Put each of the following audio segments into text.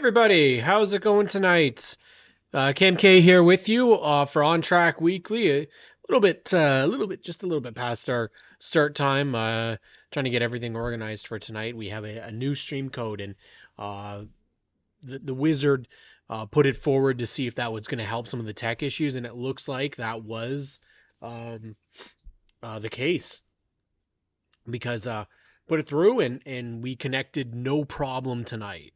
Everybody, how's it going tonight? KMK here with you for ONTrack Weekly. Just a little bit past our start time. Trying to get everything organized for tonight. We have a new stream code, and uh, the wizard put it forward to see if that was going to help some of the tech issues, and it looks like that was um, the case because put it through, and we connected no problem tonight.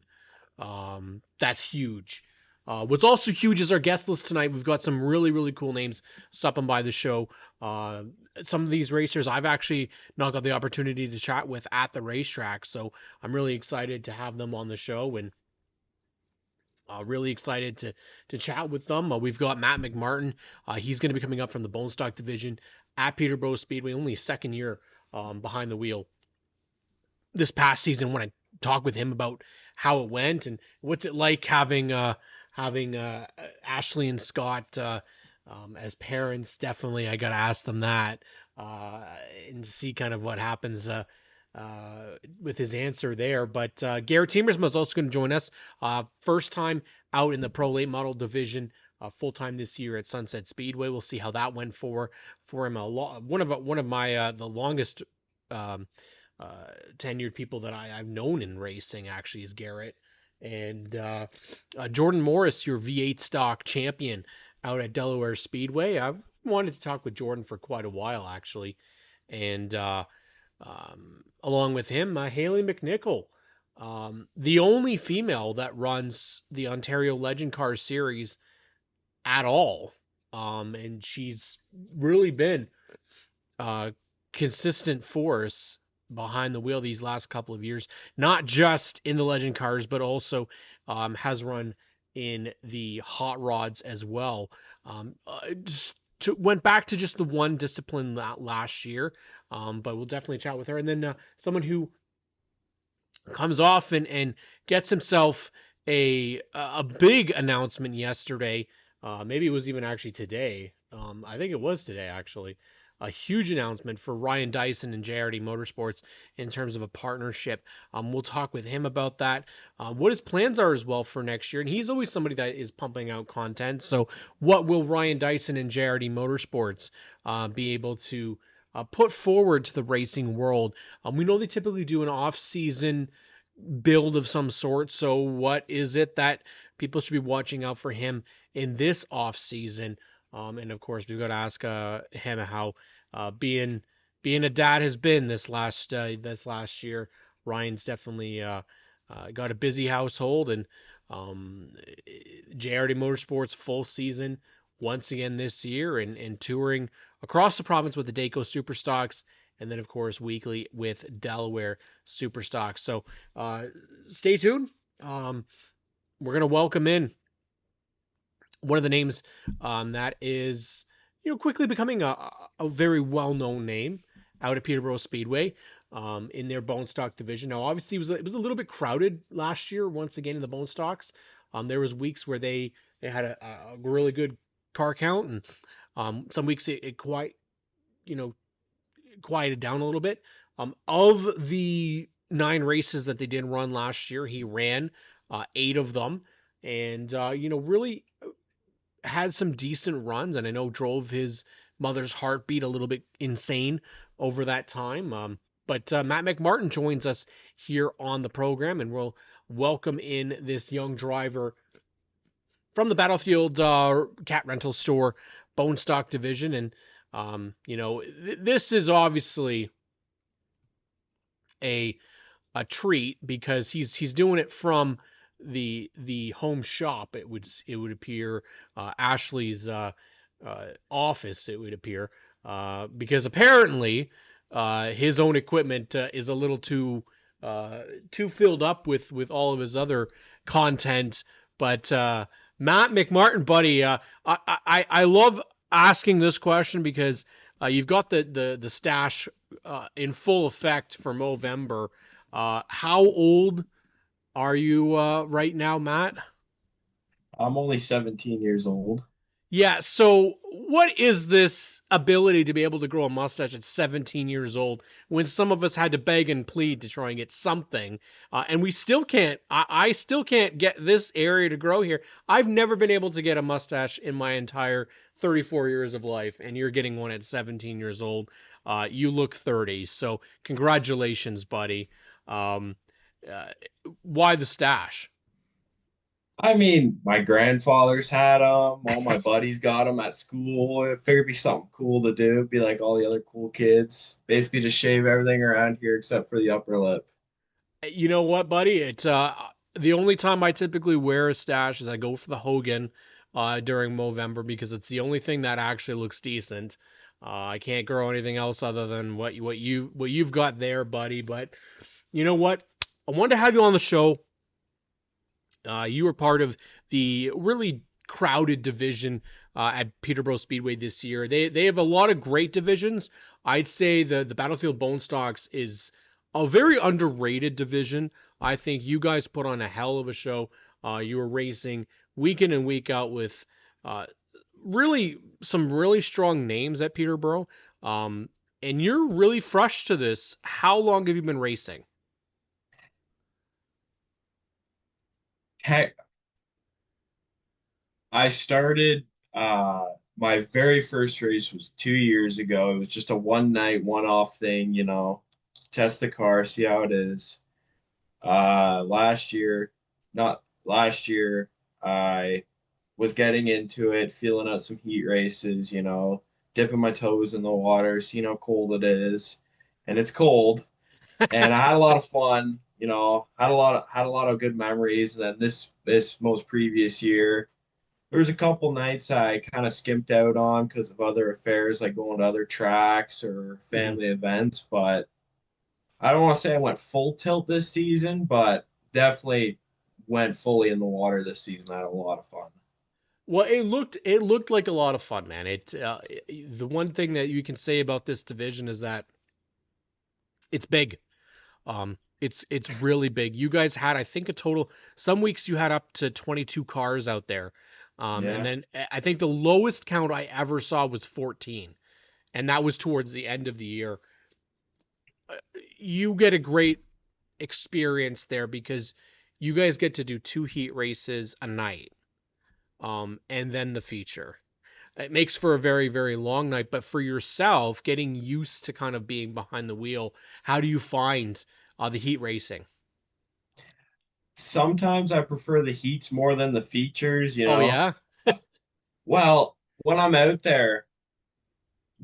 That's huge. What's also huge is our guest list tonight. We've got some really, really cool names stopping by the show. Some of these racers I've actually not got the opportunity to chat with at the racetrack, so I'm really excited to have them on the show and really excited to chat with them. We've got Matt McMartin. He's going to be coming up from the Bone Stock division at Peterborough Speedway, only second year behind the wheel this past season. When I talk with him about how it went and what's it like having Ashley and Scott as parents. Definitely, I got to ask them that and see kind of what happens with his answer there. But Garrett Temersma is also going to join us. First time out in the Pro Late Model division. Full time this year at Sunset Speedway. We'll see how that went for him. One of my the longest tenured people that I've known in racing actually is Garrett. And Jordan Morris, your V8 stock champion out at Delaware Speedway. I've wanted to talk with Jordan for quite a while actually. And along with him, Haley McNichol, the only female that runs the Ontario Legend Car Series at all. And she's really been a consistent force behind the wheel these last couple of years, not just in the legend cars, but also has run in the hot rods as well. Went back to just the one discipline last year, but we'll definitely chat with her. And then someone who comes off and gets himself a big announcement yesterday. Maybe it was even actually today. I think it was today actually. A huge announcement for Ryan Dyson and JRD Motorsports in terms of a partnership. We'll talk with him about that, what his plans are as well for next year. And he's always somebody that is pumping out content. So what will Ryan Dyson and JRD Motorsports be able to put forward to the racing world? We know they typically do an off-season build of some sort. So what is it that people should be watching out for him in this off-season? And of course, we've got to ask him how being a dad has been this last year. Ryan's definitely got a busy household, and JRD Motorsports full season once again this year, and touring across the province with the Dayco Superstocks, and then of course weekly with Delaware Superstocks. So stay tuned. We're gonna welcome in one of the names that is, quickly becoming a very well-known name out at Peterborough Speedway in their bone stock division. Now, obviously, it was a little bit crowded last year. Once again, in the bone stocks, there was weeks where they had a really good car count, and some weeks it quite quieted down a little bit. Of the 9 races that they did run last year, he ran 8 of them, and really had some decent runs, and I know drove his mother's heartbeat a little bit insane over that time. But Matt McMartin joins us here on the program, and we'll welcome in this young driver from the Battlefield Cat Rental Store Bone Stock division. And this is obviously a treat because he's doing it from the home shop. It would appear, Ashley's office, it would appear, because apparently his own equipment is a little too filled up with all of his other content. But Matt McMartin, buddy, I love asking this question because you've got the stash in full effect for Movember. How old are you right now, Matt? I'm only 17 years old. Yeah, so what is this ability to be able to grow a mustache at 17 years old when some of us had to beg and plead to try and get something, and we still can't? I still can't get this area to grow here. I've never been able to get a mustache in my entire 34 years of life, and you're getting one at 17 years old. You look 30, so congratulations, buddy. Um, uh, why the stash? I mean, my grandfather's had them. All my buddies got them at school. I figured it'd be something cool to do. Be like all the other cool kids. Basically, just shave everything around here except for the upper lip. You know what, buddy? It's the only time I typically wear a stash is I go for the Hogan during Movember because it's the only thing that actually looks decent. I can't grow anything else other than what you've got there, buddy. But you know what? I wanted to have you on the show. You were part of the really crowded division at Peterborough Speedway this year. They have a lot of great divisions. I'd say the Battlefield Bone Stocks is a very underrated division. I think you guys put on a hell of a show. You were racing week in and week out with uh, really some really strong names at Peterborough. Um, and you're really fresh to this. How long have you been racing? Heck, I started my very first race was 2 years ago. It was just a one night, one off thing, test the car, see how it is. Last year, not last year, I was getting into it, feeling out some heat races, dipping my toes in the water, seeing how cold it is. And it's cold. And I had a lot of fun, had a lot of good memories. And then this most previous year, there was a couple nights I kind of skimped out on because of other affairs, like going to other tracks or Mhm. family events. But I don't want to say I went full tilt this season, but definitely went fully in the water this season. I had a lot of fun. Well, it looked like a lot of fun, man. The one thing that you can say about this division is that it's big. It's really big. You guys had, I think, a total. Some weeks you had up to 22 cars out there, and Yeah. then I think the lowest count I ever saw was 14, and that was towards the end of the year. You get a great experience there because you guys get to do two heat races a night, and then the feature. It makes for a very, very long night. But for yourself, getting used to kind of being behind the wheel, how do you find the heat racing? Sometimes I prefer the heats more than the features, Oh yeah, Well, when I'm out there,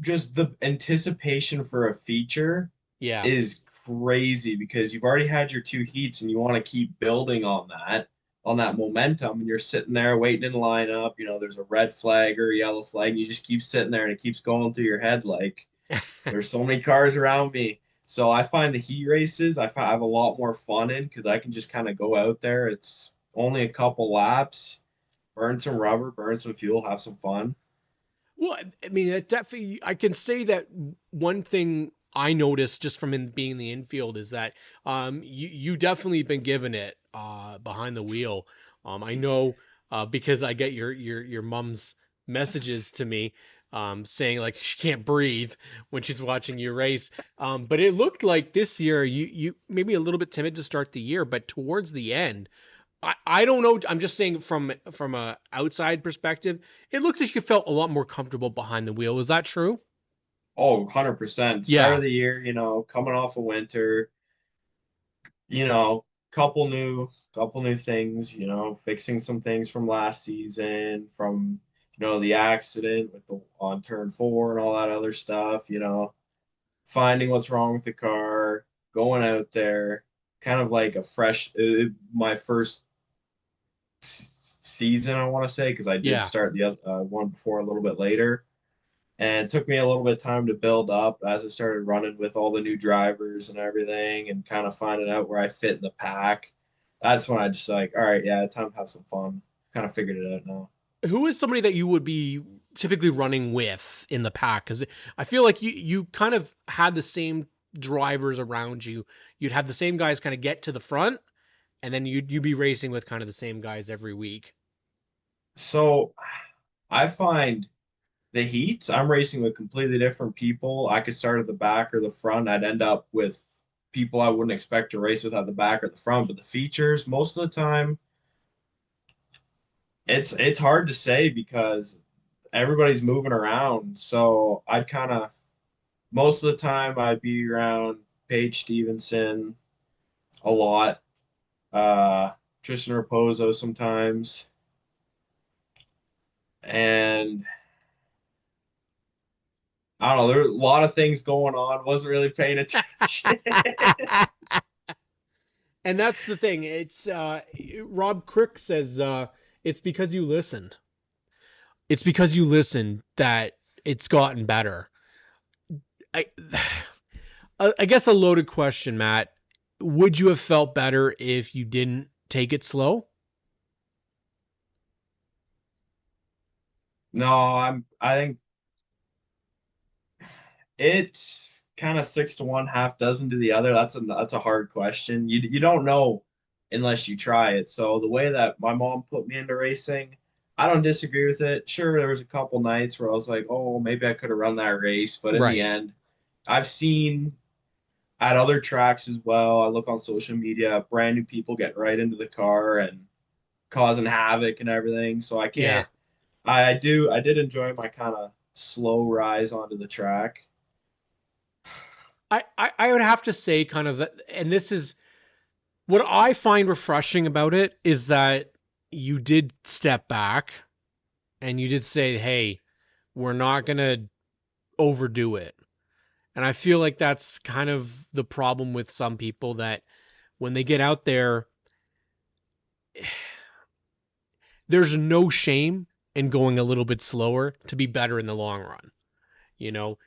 just the anticipation for a feature yeah. is crazy because you've already had your two heats and you want to keep building on that momentum, and you're sitting there waiting in line up. There's a red flag or a yellow flag, and you just keep sitting there and it keeps going through your head like there's so many cars around me. So I find the heat races I have a lot more fun in because I can just kind of go out there. It's only a couple laps, burn some rubber, burn some fuel, have some fun. Well, I mean, it definitely, I can say that one thing I noticed just from being in the infield is that you definitely been given it behind the wheel. I know because I get your mom's messages to me saying like she can't breathe when she's watching you race. But it looked like this year you maybe a little bit timid to start the year, but towards the end. I don't know. I'm just saying from a outside perspective, it looked like you felt a lot more comfortable behind the wheel. Is that true? Oh, 100%. Start Yeah. of the year, coming off of winter, you know, couple new things, fixing some things from last season, from the accident with the on turn four and all that other stuff, finding what's wrong with the car, going out there, kind of like a fresh my first season, I want to say, because I did Yeah. start the other one before a little bit later. And it took me a little bit of time to build up as I started running with all the new drivers and everything and kind of finding out where I fit in the pack. That's when I just like, all right, yeah, time to have some fun. Kind of figured it out now. Who is somebody that you would be typically running with in the pack? Because I feel like you kind of had the same drivers around you. You'd have the same guys kind of get to the front, and then you'd be racing with kind of the same guys every week. So I find the heats, I'm racing with completely different people. I could start at the back or the front. I'd end up with people I wouldn't expect to race with at the back or the front. But the features, most of the time, it's hard to say because everybody's moving around. So I'd kind of most of the time I'd be around Paige Stevenson a lot, Tristan Raposo sometimes, and I don't know. There were a lot of things going on. Wasn't really paying attention. And that's the thing. It's Rob Crick says it's because you listened. It's because you listened that it's gotten better. I I guess a loaded question, Matt. Would you have felt better if you didn't take it slow? No, I think it's kind of 6 to 1, half dozen to the other. That's a hard question. You don't know unless you try it. So the way that my mom put me into racing, I don't disagree with it. Sure, there was a couple nights where I was like, oh, maybe I could have run that race, but in the Right. end, I've seen at other tracks as well. I look on social media, brand new people getting right into the car and causing havoc and everything. So I Yeah. can't. I did enjoy my kind of slow rise onto the track. I would have to say kind of that, and this is what I find refreshing about it is that you did step back and you did say, "Hey, we're not gonna overdo it." And I feel like that's kind of the problem with some people that when they get out there, there's no shame in going a little bit slower to be better in the long run. You know,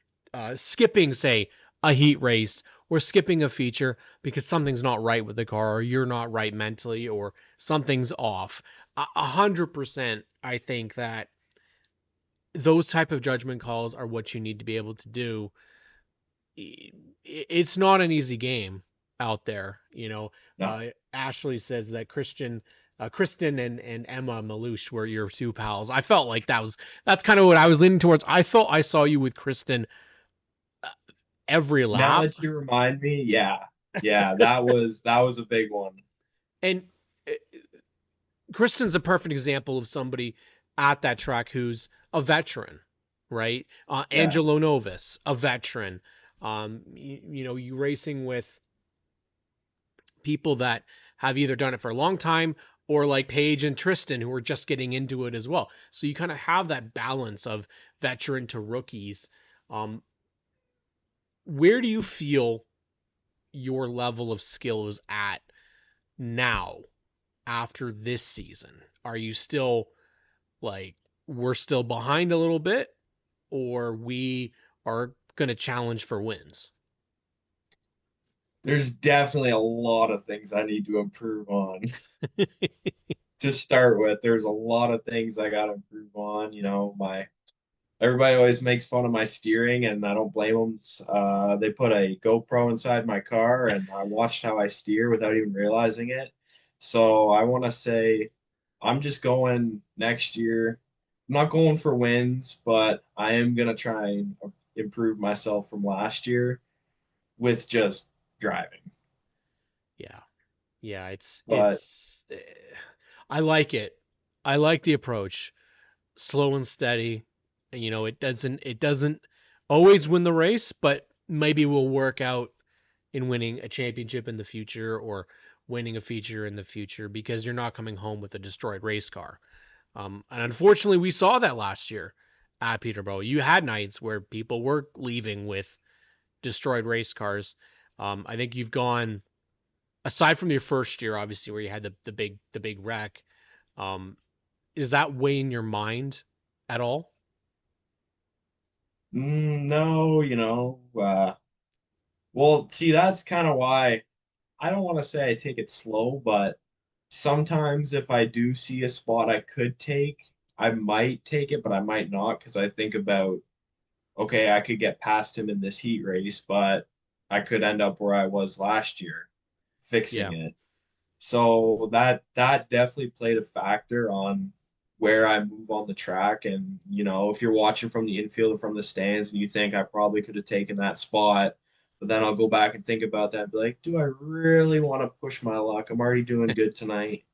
skipping, say, a heat race or skipping a feature because something's not right with the car or you're not right mentally or something's off. 100%, I think that those type of judgment calls are what you need to be able to do. It's not an easy game out there. No, Ashley says that Kristen and Emma Malouche were your two pals. I felt like that's kind of what I was leaning towards. I felt I saw you with Kristen every now lap. that you remind me, yeah, yeah, that was a big one. And uh, Kristen's a perfect example of somebody at that track who's a veteran, right? Yeah, Angelo Novus, a veteran. You racing with people that have either done it for a long time or like Paige and Tristan who are just getting into it as well. So you kind of have that balance of veteran to rookies. Um, where do you feel your level of skill is at now after this season? Are you still like we're still behind a little bit or we are going to challenge for wins? there's definitely a lot of things I need to improve on. To start with, there's a lot of things I got to improve on. My everybody always makes fun of my steering, and I don't blame them. They put a GoPro inside my car, and I watched how I steer without even realizing it. So I want to say I'm just going next year. I'm not going for wins, but I am gonna try and improve myself from last year with just driving. Yeah. Yeah, it's But I like it. I like the approach. Slow and steady. And it doesn't always win the race, but maybe will work out in winning a championship in the future or winning a feature in the future because you're not coming home with a destroyed race car. And unfortunately, we saw that last year at Peterborough. You had nights where people were leaving with destroyed race cars. I think you've gone aside from your first year, obviously, where you had the big wreck. Um, is that weighing your mind at all? no, well, see, that's kind of why I don't want to say I take it slow, but sometimes if I do see a spot I could take, I might take it, but I might not because I think about, okay, I could get past him in this heat race, but I could end up where I was last year fixing Yeah. it. So that definitely played a factor on where I move on the track. And, if you're watching from the infield or from the stands and you think I probably could have taken that spot, but then I'll go back and think about that and be like, do I really want to push my luck? I'm already doing good tonight.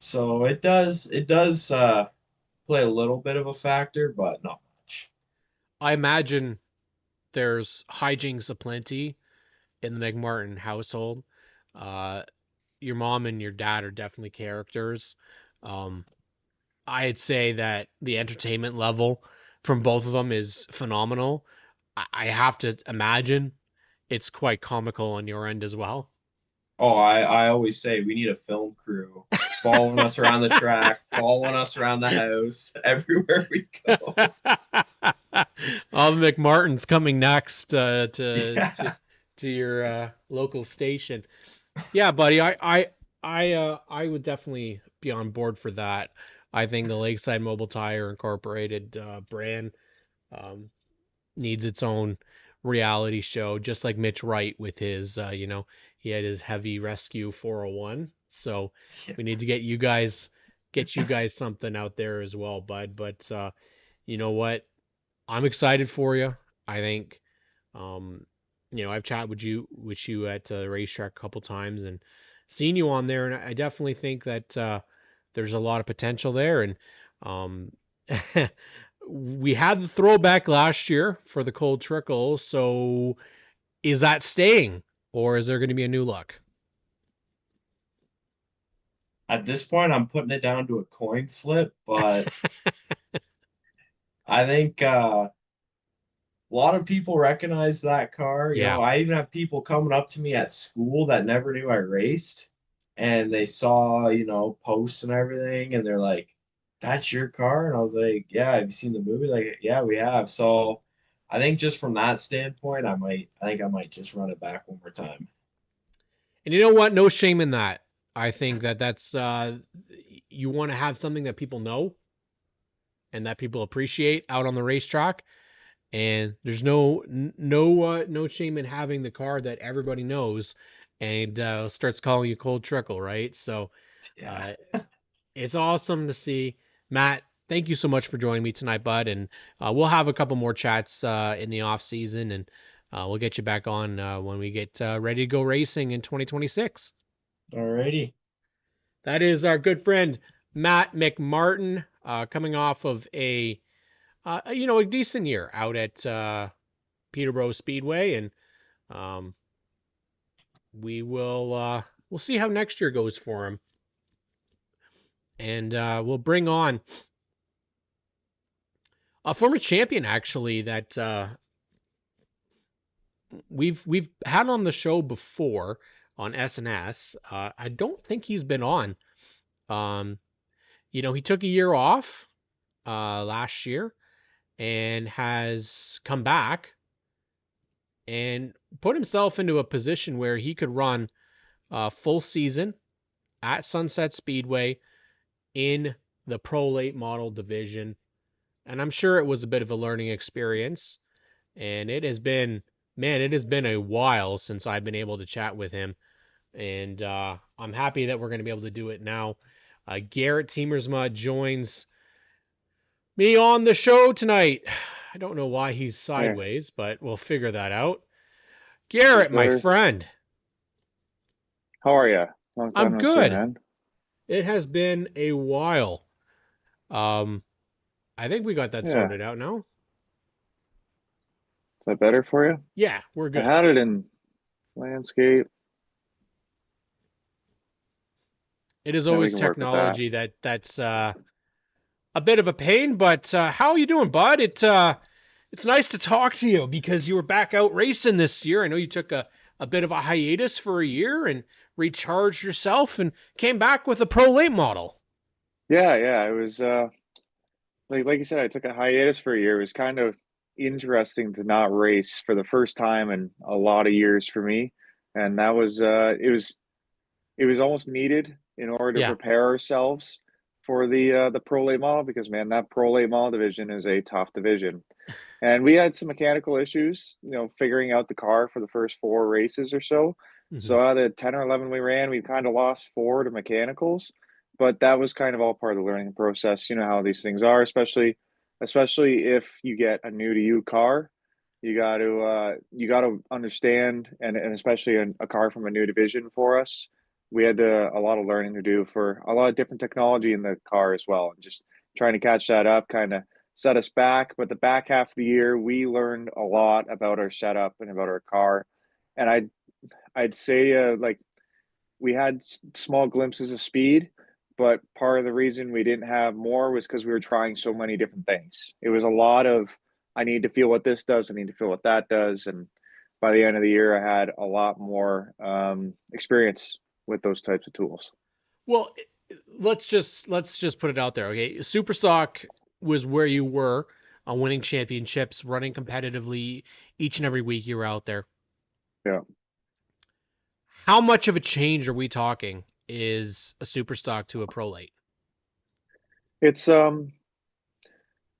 So it does play a little bit of a factor, but not much. I imagine there's hijinks aplenty in the McMartin household. Uh, your mom and your dad are definitely characters. Um, I'd say that the entertainment level from both of them is phenomenal. I have to imagine it's quite comical on your end as well. Oh, I always say we need a film crew following us around the track, following us around the house, everywhere we go. All the McMartins coming next Yeah. to your local station. Yeah, buddy, I would definitely be on board for that. I think the Lakeside Mobile Tire Incorporated brand um, needs its own reality show, just like Mitch Wright with his, he had his heavy rescue 401. So Yeah. we need to get you guys something out there as well, bud. But you know what? I'm excited for you. I think, um, I've chatted with you at the racetrack a couple times and seen you on there, and I definitely think that there's a lot of potential there. And um, we had the throwback last year for the cold trickle. So is that staying, or is there going to be a new look? At this point, I'm putting it down to a coin flip, but I think a lot of people recognize that car. Yeah. I even have people coming up to me at school that never knew I raced, and they saw, posts and everything, and they're like, "That's your car?" And I was like, "Yeah, have you seen the movie?" Like, "Yeah, we have." So, I think just from that standpoint, I think I might just run it back one more time. And you know what? No shame in that. I think that that's you want to have something that people know and that people appreciate out on the racetrack. And there's no shame in having the car that everybody knows and starts calling you cold trickle, right? So Yeah. uh, it's awesome to see. Matt, thank you so much for joining me tonight, bud. And we'll have a couple more chats in the off season, and we'll get you back on when we get ready to go racing in 2026. Alrighty. That is our good friend Matt McMartin, coming off of a decent year out at Peterborough Speedway, and um, we'll see how next year goes for him, and we'll bring on a former champion actually that we've had on the show before on SNS. I don't think he's been on. Um, he took a year off last year and has come back and put himself into a position where he could run a full season at Sunset Speedway in the Pro Late Model division. And I'm sure it was a bit of a learning experience. And it has been a while since I've been able to chat with him. And I'm happy that we're going to be able to do it now. Garrett Tiemersma joins me on the show tonight. I don't know why he's Hey, sideways, but we'll figure that out. this Garrett, my better. friend, How are you? Long I'm time no see, good. man. It has been a while. Um, I think we got that Yeah, sorted out now. is that better for you? Yeah, we're I good. had it in landscape. It is Yeah, we always can work with that. technology that's a bit of a pain, but how are you doing, bud? It's nice to talk to you because you were back out racing this year. I know you took a bit of a hiatus for a year and recharged yourself and came back with a pro late model. Yeah. It was like you said, I took a hiatus for a year. It was kind of interesting to not race for the first time in a lot of years for me. And that was it was almost needed in order to Yeah, prepare ourselves for the pro late model because man, that pro late model division is a tough division. And we had some mechanical issues, figuring out the car for the first four races or so. hmm So out of the 10 or 11 we ran, we kind of lost four to mechanicals. but that was kind of all part of the learning process. You know how these things are, especially if you get a new to you car. You got to understand, and especially a car from a new division for us, we had a lot of learning to do for a lot of different technology in the car as well, and just trying to catch that up kind of set us back. But the back half of the year, we learned a lot about our setup and about our car, and I'd say like we had small glimpses of speed, but part of the reason we didn't have more was because we were trying so many different things. It was a lot of, I need to feel what this does, I need to feel what that does. And by the end of the year, I had a lot more experience with those types of tools. Well, let's just put it out there, okay? Superstock was where you were, winning championships, running competitively each and every week you were out there. Yeah. How much of a change are we talking is a Superstock to a Prolate? It's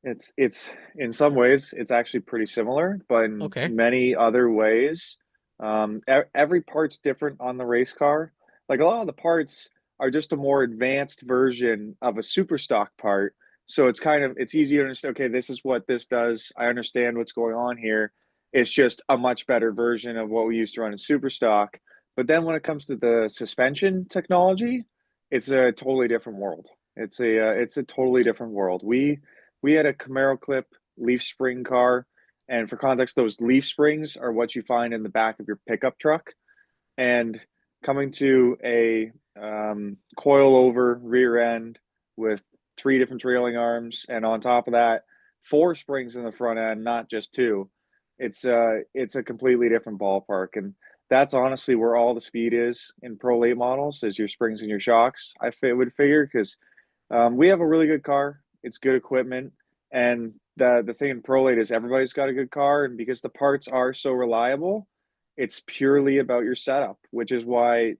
it's in some ways it's actually pretty similar, but in Okay. many other ways, every part's different on the race car. Like a lot of the parts are just a more advanced version of a super stock part. So it's kind of it's easy to understand. Okay, this is what this does. I understand what's going on here. It's just a much better version of what we used to run in super stock. But then when it comes to the suspension technology, it's a totally different world. It's a totally different world. We had a Camaro Clip leaf spring car, and for context, those leaf springs are what you find in the back of your pickup truck. And coming to a coil over rear end with three different trailing arms, and on top of that, four springs in the front end, not just two. It's a completely different ballpark, and that's honestly where all the speed is in Pro Late models is your springs and your shocks. Would figure because we have a really good car. It's good equipment, and the thing in Prolate is everybody's got a good car, and because the parts are so reliable, it's purely about your setup, which is why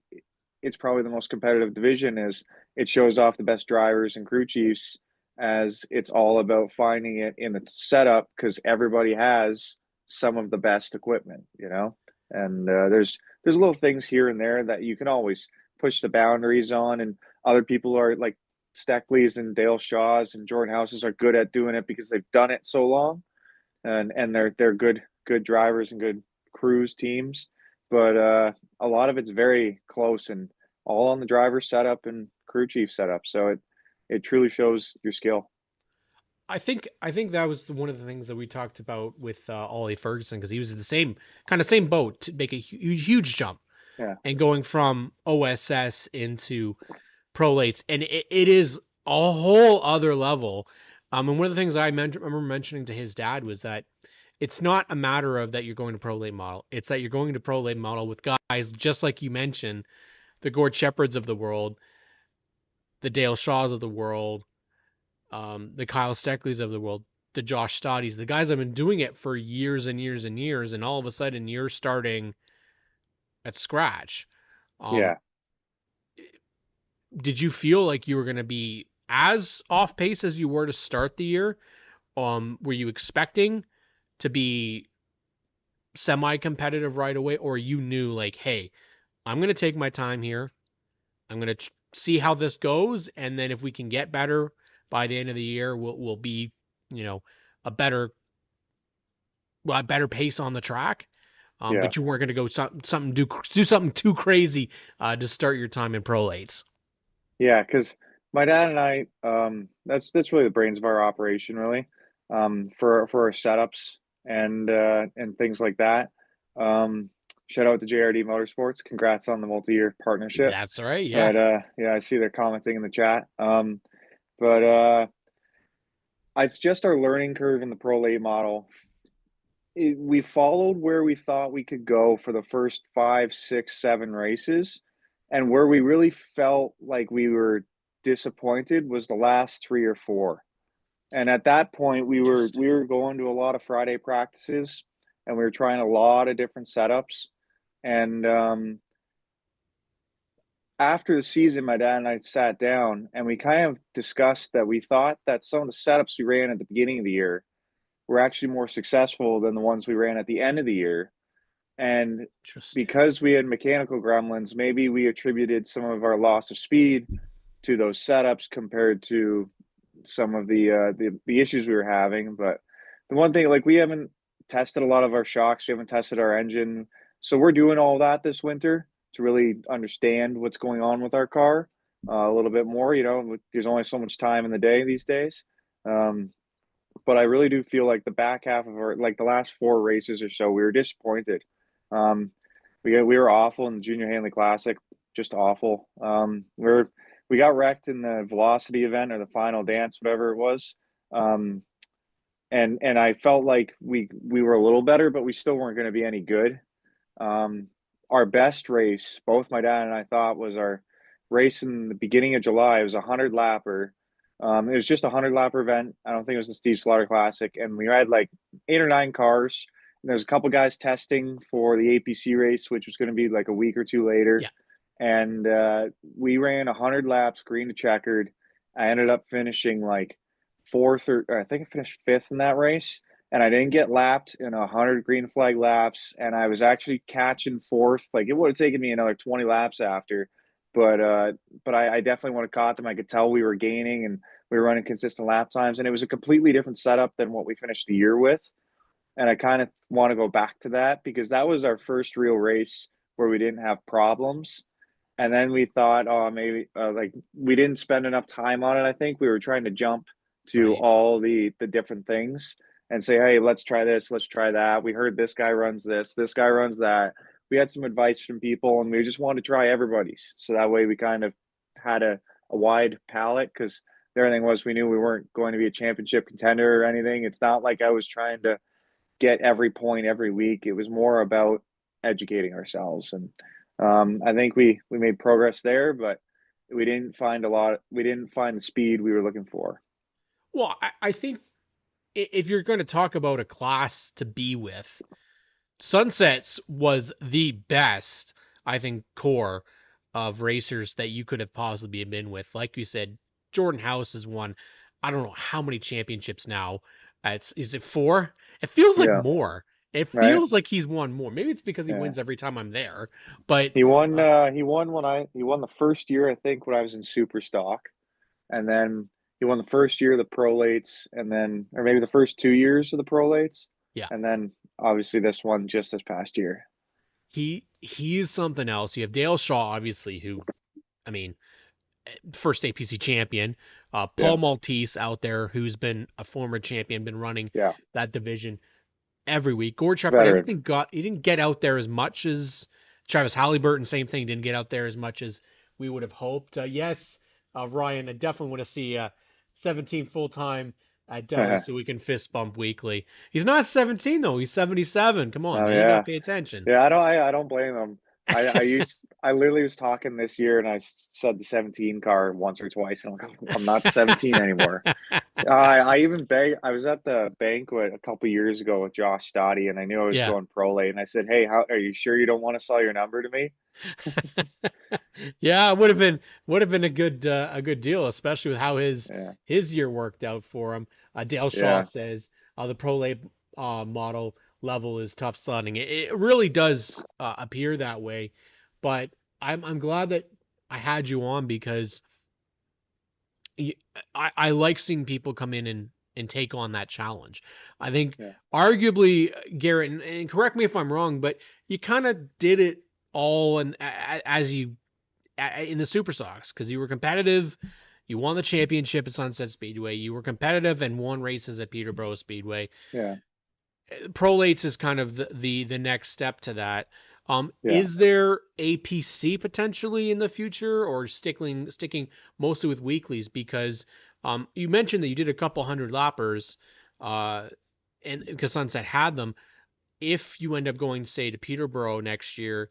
it's probably the most competitive division. Is it shows off the best drivers and crew chiefs as it's all about finding it in the setup because everybody has some of the best equipment, you know. And there's little things here and there that you can always push the boundaries on, and other people are like Steckley's and Dale Shaw's and Jordan Houses are good at doing it because they've done it so long, and they're good drivers and good crews teams. But a lot of it's very close and all on the driver setup and crew chief setup. So it truly shows your skill. I think that was one of the things that we talked about with Ollie Ferguson because he was in the same boat to make a huge jump Yeah, and going from OSS into Prolates, and it is a whole other level. And one of the things remember mentioning to his dad was that it's not a matter of that you're going to Prolate model; it's that you're going to Prolate model with guys just like you mentioned, the Gord Shepherds of the world, the Dale Shaws of the world, the Kyle Steckleys of the world, the Josh Stoddies, the guys have been doing it for years and years and years, and all of a sudden you're starting at scratch. Um, yeah, did you feel like you were going to be as off pace as you were to start the year? Were you expecting to be semi-competitive right away, or you knew like, hey, I'm going to take my time here. I'm going to see how this goes, and then if we can get better by the end of the year, we'll be, you know, a better a better pace on the track. yeah. But you weren't going to go do something too crazy to start your time in prolates. Yeah, because my dad and I, that's really the brains of our operation, really, for our setups and things like that. Shout out to JRD Motorsports. Congrats on the multi-year partnership. That's all right. Yeah. But yeah, I see they're commenting in the chat. But it's just our learning curve in the Pro Late model. We followed where we thought we could go for the first five, six, seven races. And where we really felt like we were disappointed was the last three or four. And at that point, Interesting. we were going to a lot of Friday practices, and we were trying a lot of different setups. And after the season, my dad and I sat down and we kind of discussed that we thought that some of the setups we ran at the beginning of the year were actually more successful than the ones we ran at the end of the year. And Interesting. because we had mechanical gremlins, maybe we attributed some of our loss of speed to those setups compared to some of the issues we were having. But the one thing, like, we haven't tested a lot of our shocks, we haven't tested our engine, so we're doing all that this winter to really understand what's going on with our car a little bit more. There's only so much time in the day these days. Um, but I really do feel like the back half of our, like, the last four races or so, we were disappointed. Um, we were awful in the Junior Hanley Classic, just awful. We got wrecked in the velocity event, or the final dance, whatever it was. Um, and I felt like we were a little better, but we still weren't going to be any good. Um, our best race, both my dad and I thought, was our race in the beginning of July. It was a 100 lapper. It was just a 100 lapper event. I don't think it was the Steve Slaughter Classic. And we had like 8 or 9 cars. And there was a couple guys testing for the APC race, which was going to be like a week or two later. Yeah. And we ran 100 laps, green to checkered. I ended up finishing like fourth, or I think I finished fifth in that race. And I didn't get lapped in 100 green flag laps. And I was actually catching fourth. Like, it would have taken me another 20 laps after. But I definitely would have caught them. I could tell we were gaining, and we were running consistent lap times. And it was a completely different setup than what we finished the year with. And I kind of want to go back to that, because that was our first real race where we didn't have problems. And then we thought, oh, maybe like, we didn't spend enough time on it. I think we were trying to jump to Right. all the different things and say, hey, let's try this, let's try that. We heard this guy runs this guy runs that. We had some advice from people, and we just wanted to try everybody's. So that way we kind of had a wide palette, because the other thing was, we knew we weren't going to be a championship contender or anything. It's not like I was trying to get every point every week. It was more about educating ourselves. And I think we made progress there, but we didn't find the speed we were looking for. Well, I think if you're going to talk about a class to be with, Sunsets was the best, I think, core of racers that you could have possibly been with. Like you said, Jordan House has won, I don't know how many championships now. Is it 4? It feels like Yeah. more. It Right. feels like he's won more. Maybe it's because he Yeah. wins every time I'm there. But He won. uh, He won the first year, I think, when I was in Super Stock, and then he won the first year of the prolates, and then, or maybe the first 2 years of the prolates, yeah, and then obviously this one just this past year. he is something else. You have Dale Shaw, obviously, who, I mean, first APC champion. Yeah. Paul Maltese out there, who's been a former champion, been running Yeah. that division every week. Gord Shepard, I don't Veteran. think he didn't get out there as much as Travis Halliburton. Same thing, didn't get out there as much as we would have hoped. Yes, Ryan, I definitely want to see 17 full time at Delhi Oh so we can fist bump weekly. He's not 17 though. He's 77. Come on, man, you gotta yeah. pay attention. Yeah, I don't blame him. I literally was talking this year, and I said the 17 car once or twice, and I'm like, I'm not 17 anymore. I even I was at the banquet a couple years ago with Josh Stoddy, and I knew I was Yeah. going pro late, and I said, "Hey, how are you sure you don't want to sell your number to me?" Yeah, it would have been a good deal, especially with how Yeah, his year worked out for him. Dale Shaw yeah, says the Pro Late model level is tough sledding. It really does appear that way, but I'm glad that I had you on because y- I like seeing people come in and take on that challenge. I think yeah, arguably, Garrett, and correct me if I'm wrong, but you kind of did it all and as you in the Super Sox because you were competitive. You won the championship at Sunset Speedway. You were competitive and won races at Peterborough Speedway. yeah, Prolates is kind of the next step to that. yeah. Is there APC potentially in the future, or sticking mostly with weeklies? Because you mentioned that you did a couple hundred lappers, uh, and because Sunset had them. If you end up going, say, to Peterborough next year,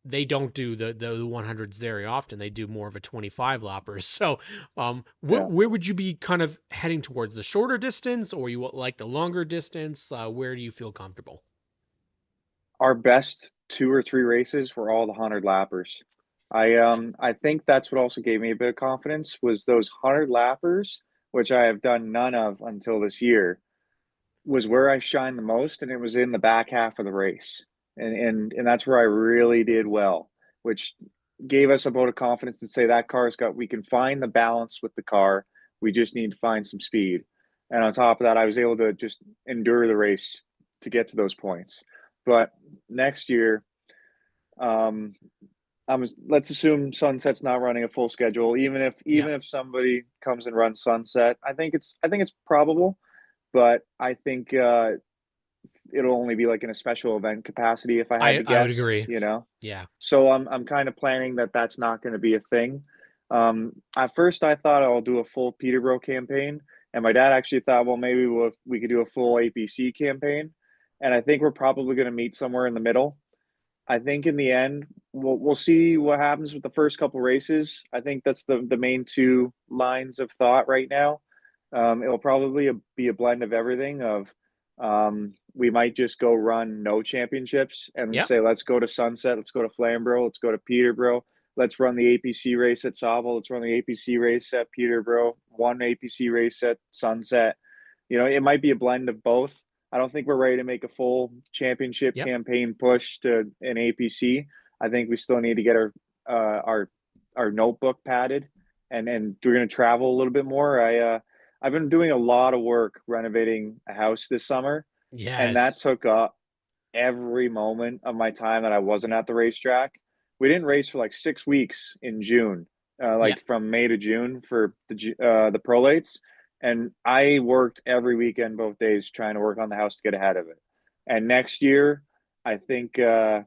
they don't do the 100s very often. They do more of a 25 lappers. So, Yeah. where would you be kind of heading towards the shorter distance, or you like the longer distance? Where do you feel comfortable? Our best 2 or 3 races were all the 100 lappers. Okay. I think that's what also gave me a bit of confidence, was those 100 lappers, which I have done none of until this year, was where I shined the most, and it was in the back half of the race. And that's where I really did well, which gave us a vote of confidence to say that we can find the balance with the car. We just need to find some speed. And on top of that, I was able to just endure the race to get to those points. But next year, um, let's assume Sunset's not running a full schedule. Yeah. Even if somebody comes and runs Sunset, I think it's probable, but I think it'll only be like in a special event capacity if I had to I would guess, agree. you know. Yeah. So I'm kind of planning that that's not going to be a thing. At first I thought I'll do a full Peterborough campaign, and my dad actually thought, well, maybe we could do a full APC campaign, and I think we're probably going to meet somewhere in the middle. I think in the end, we'll see what happens with the first couple races. I think that's the main two lines of thought right now. It'll probably be a blend of everything. We might just go run no championships and Yep. say, let's go to Sunset, let's go to Flamborough, let's go to Peterborough, let's run the APC race at Sauble, let's run the APC race at Peterborough, one APC race at Sunset. You know, it might be a blend of both. I don't think we're ready to make a full championship Yep. campaign push to an APC. I think we still need to get our notebook padded, and we're going to travel a little bit more. I've been doing a lot of work renovating a house this summer, and that Yes. took up every moment of my time that I wasn't at the racetrack. We didn't race for like 6 weeks in June, Yeah. like from May to June for the prolates, and I worked every weekend, both days, trying to work on the house to get ahead of it. And next year, I think, oh,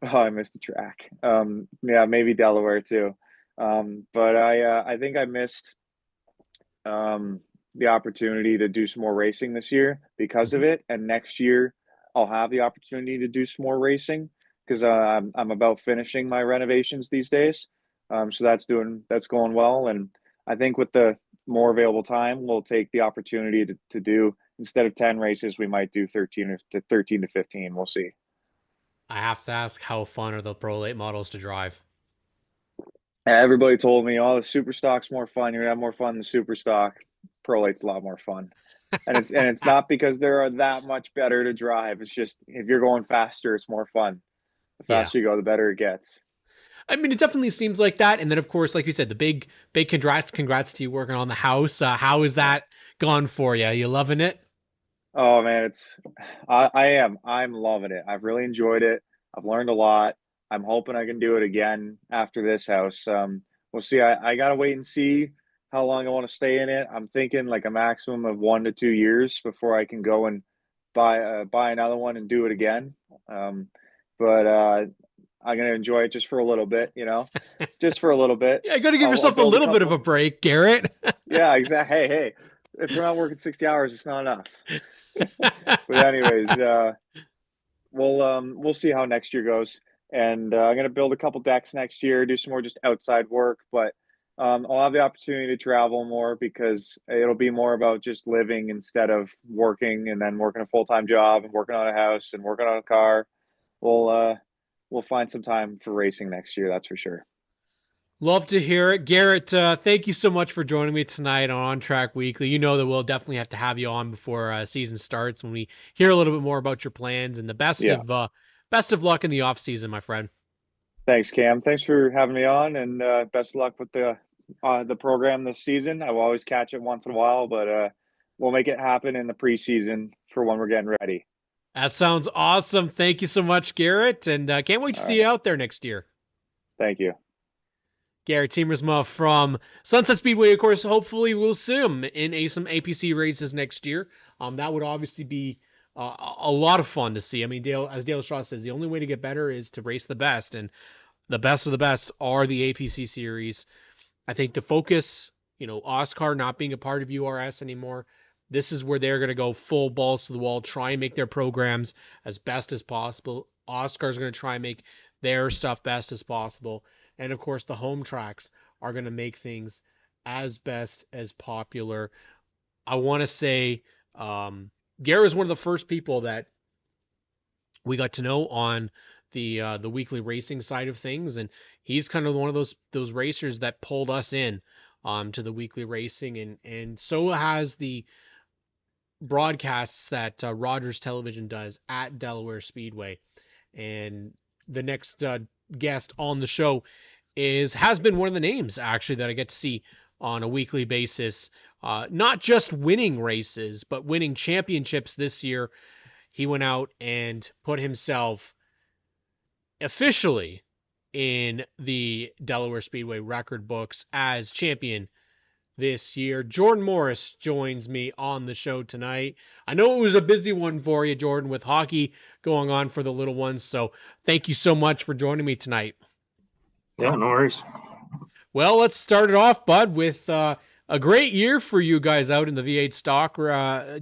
I missed the track. Yeah, maybe Delaware too. But I think I missed um, the opportunity to do some more racing this year because of Mhm. it. And next year, I'll have the opportunity to do some more racing because I'm about finishing my renovations these days. So that's going well. And I think with the more available time, we'll take the opportunity to do, instead of 10 races, we might do 13 to 15. We'll see. I have to ask, how fun are the Pro Late models to drive? Everybody told me, oh, the super stock's more fun. You're gonna have more fun than super stock. Prolate's a lot more fun. And it's not because they're that much better to drive. It's just if you're going faster, it's more fun. The Yeah. faster you go, the better it gets. I mean, it definitely seems like that. And then, of course, like you said, the big congrats to you working on the house. How is Yeah. that gone for you? You loving it? Oh man, I'm loving it. I've really enjoyed it. I've learned a lot. I'm hoping I can do it again after this house. We'll see. I gotta wait and see how long I want to stay in it. I'm thinking like a maximum of 1 to 2 years before I can go and buy another one and do it again. Um, but I'm gonna enjoy it just for a little bit, just for a little bit. Yeah, you got to give I'll yourself a build a little bit of a couple. break, Garrett. Yeah, exactly. Hey, if we're not working 60 hours, it's not enough. But anyways, we'll see how next year goes, and I'm gonna build a couple decks next year, do some more just outside work, but I'll have the opportunity to travel more because it'll be more about just living instead of working and then working a full-time job and working on a house and working on a car. We'll uh, we'll find some time for racing next year, that's for sure. Love to hear it. Garrett, thank you so much for joining me tonight on OnTrack Weekly. You know that we'll definitely have to have you on before season starts when we hear a little bit more about your plans, and the Yeah. best of luck in the off season, my friend. Thanks, Cam. Thanks for having me on, and best of luck with the program this season. I will always catch it once in a while, but we'll make it happen in the preseason for when we're getting ready. That sounds awesome. Thank you so much, Garrett, and can't wait to All see you right. out there next year. Thank you. Garrett Tiemersma from Sunset Speedway, of course. Hopefully, we'll see him in some APC races next year. That would obviously be a lot of fun to see. I mean, as Dale Shaw says, the only way to get better is to race the best, and the best of the best are the APC series. I think the focus, Oscar not being a part of URS anymore, this is where they're going to go full balls to the wall, try and make their programs as best as possible. Oscar's going to try and make their stuff best as possible. And of course, the home tracks are going to make things as best as popular. I want to say Gary was one of the first people that we got to know on the weekly racing side of things, and he's kind of one of those racers that pulled us in to the weekly racing, and so has the broadcasts that Rogers Television does at Delaware Speedway, and the next guest on the show has been one of the names actually that I get to see on a weekly basis. Not just winning races, but winning championships this year. He went out and put himself officially in the Delaware Speedway record books as champion this year. Jordan Morris joins me on the show tonight. I know it was a busy one for you, Jordan, with hockey going on for the little ones. So thank you so much for joining me tonight. Yeah, no worries. Well, let's start it off, bud, with a great year for you guys out in the V8 stock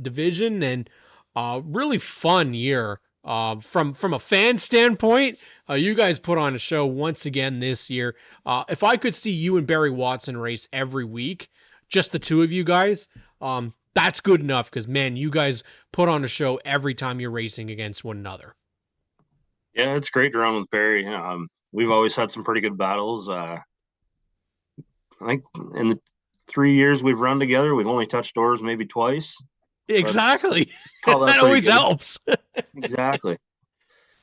division, and really fun year. From a fan standpoint, you guys put on a show once again this year. If I could see you and Barry Watson race every week, just the two of you guys, that's good enough, because, man, you guys put on a show every time you're racing against one another. Yeah, it's great to run with Barry. We've always had some pretty good battles. I think in the 3 years we've run together, we've only touched doors maybe twice. So exactly. That always helps. Exactly.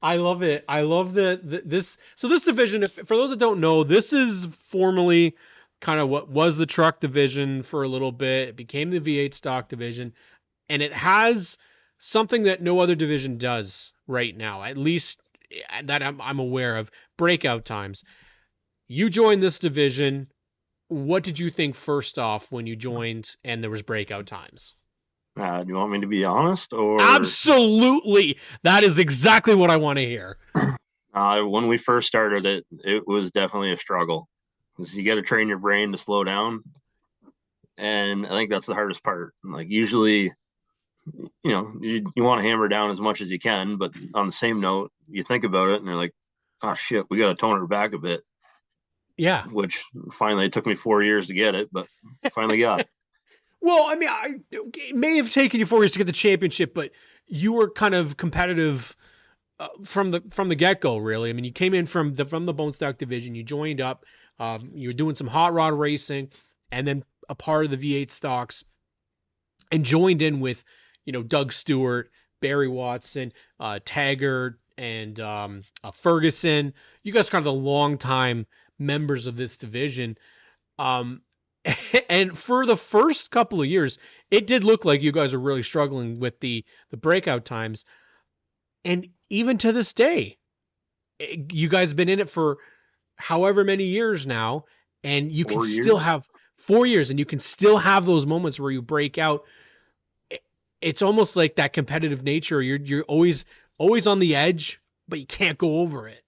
I love it. I love this. So this division, for those that don't know, this is formerly kind of what was the truck division for a little bit. It became the V8 stock division, and it has something that no other division does right now, at least that I'm aware of: breakout times. You joined this division. What did you think first off when you joined and there was breakout times? Do you want me to be honest? Or absolutely, that is exactly what I want to hear. When we first started it was definitely a struggle, because you got to train your brain to slow down, and I think that's the hardest part. Like, usually, you want to hammer down as much as you can, but on the same note, you think about it and you're like, oh shit, we got to tone it back a bit. Yeah. Which finally, it took me 4 years to get it, but I finally got it. Well, I mean, it may have taken you 4 years to get the championship, but you were kind of competitive from the get-go, really. I mean, you came in from the bone stock division, you joined up, you were doing some hot rod racing, and then a part of the V8 stocks, and joined in with, Doug Stewart, Barry Watson, Taggart, and Ferguson. You guys are kind of the long-time members of this division. And for the first couple of years, it did look like you guys are really struggling with the breakout times. And even to this day, you guys have been in it for however many years now, and you can still have 4 years, and you can still have those moments where you break out. It's almost like that competitive nature. You're always on the edge, but you can't go over it.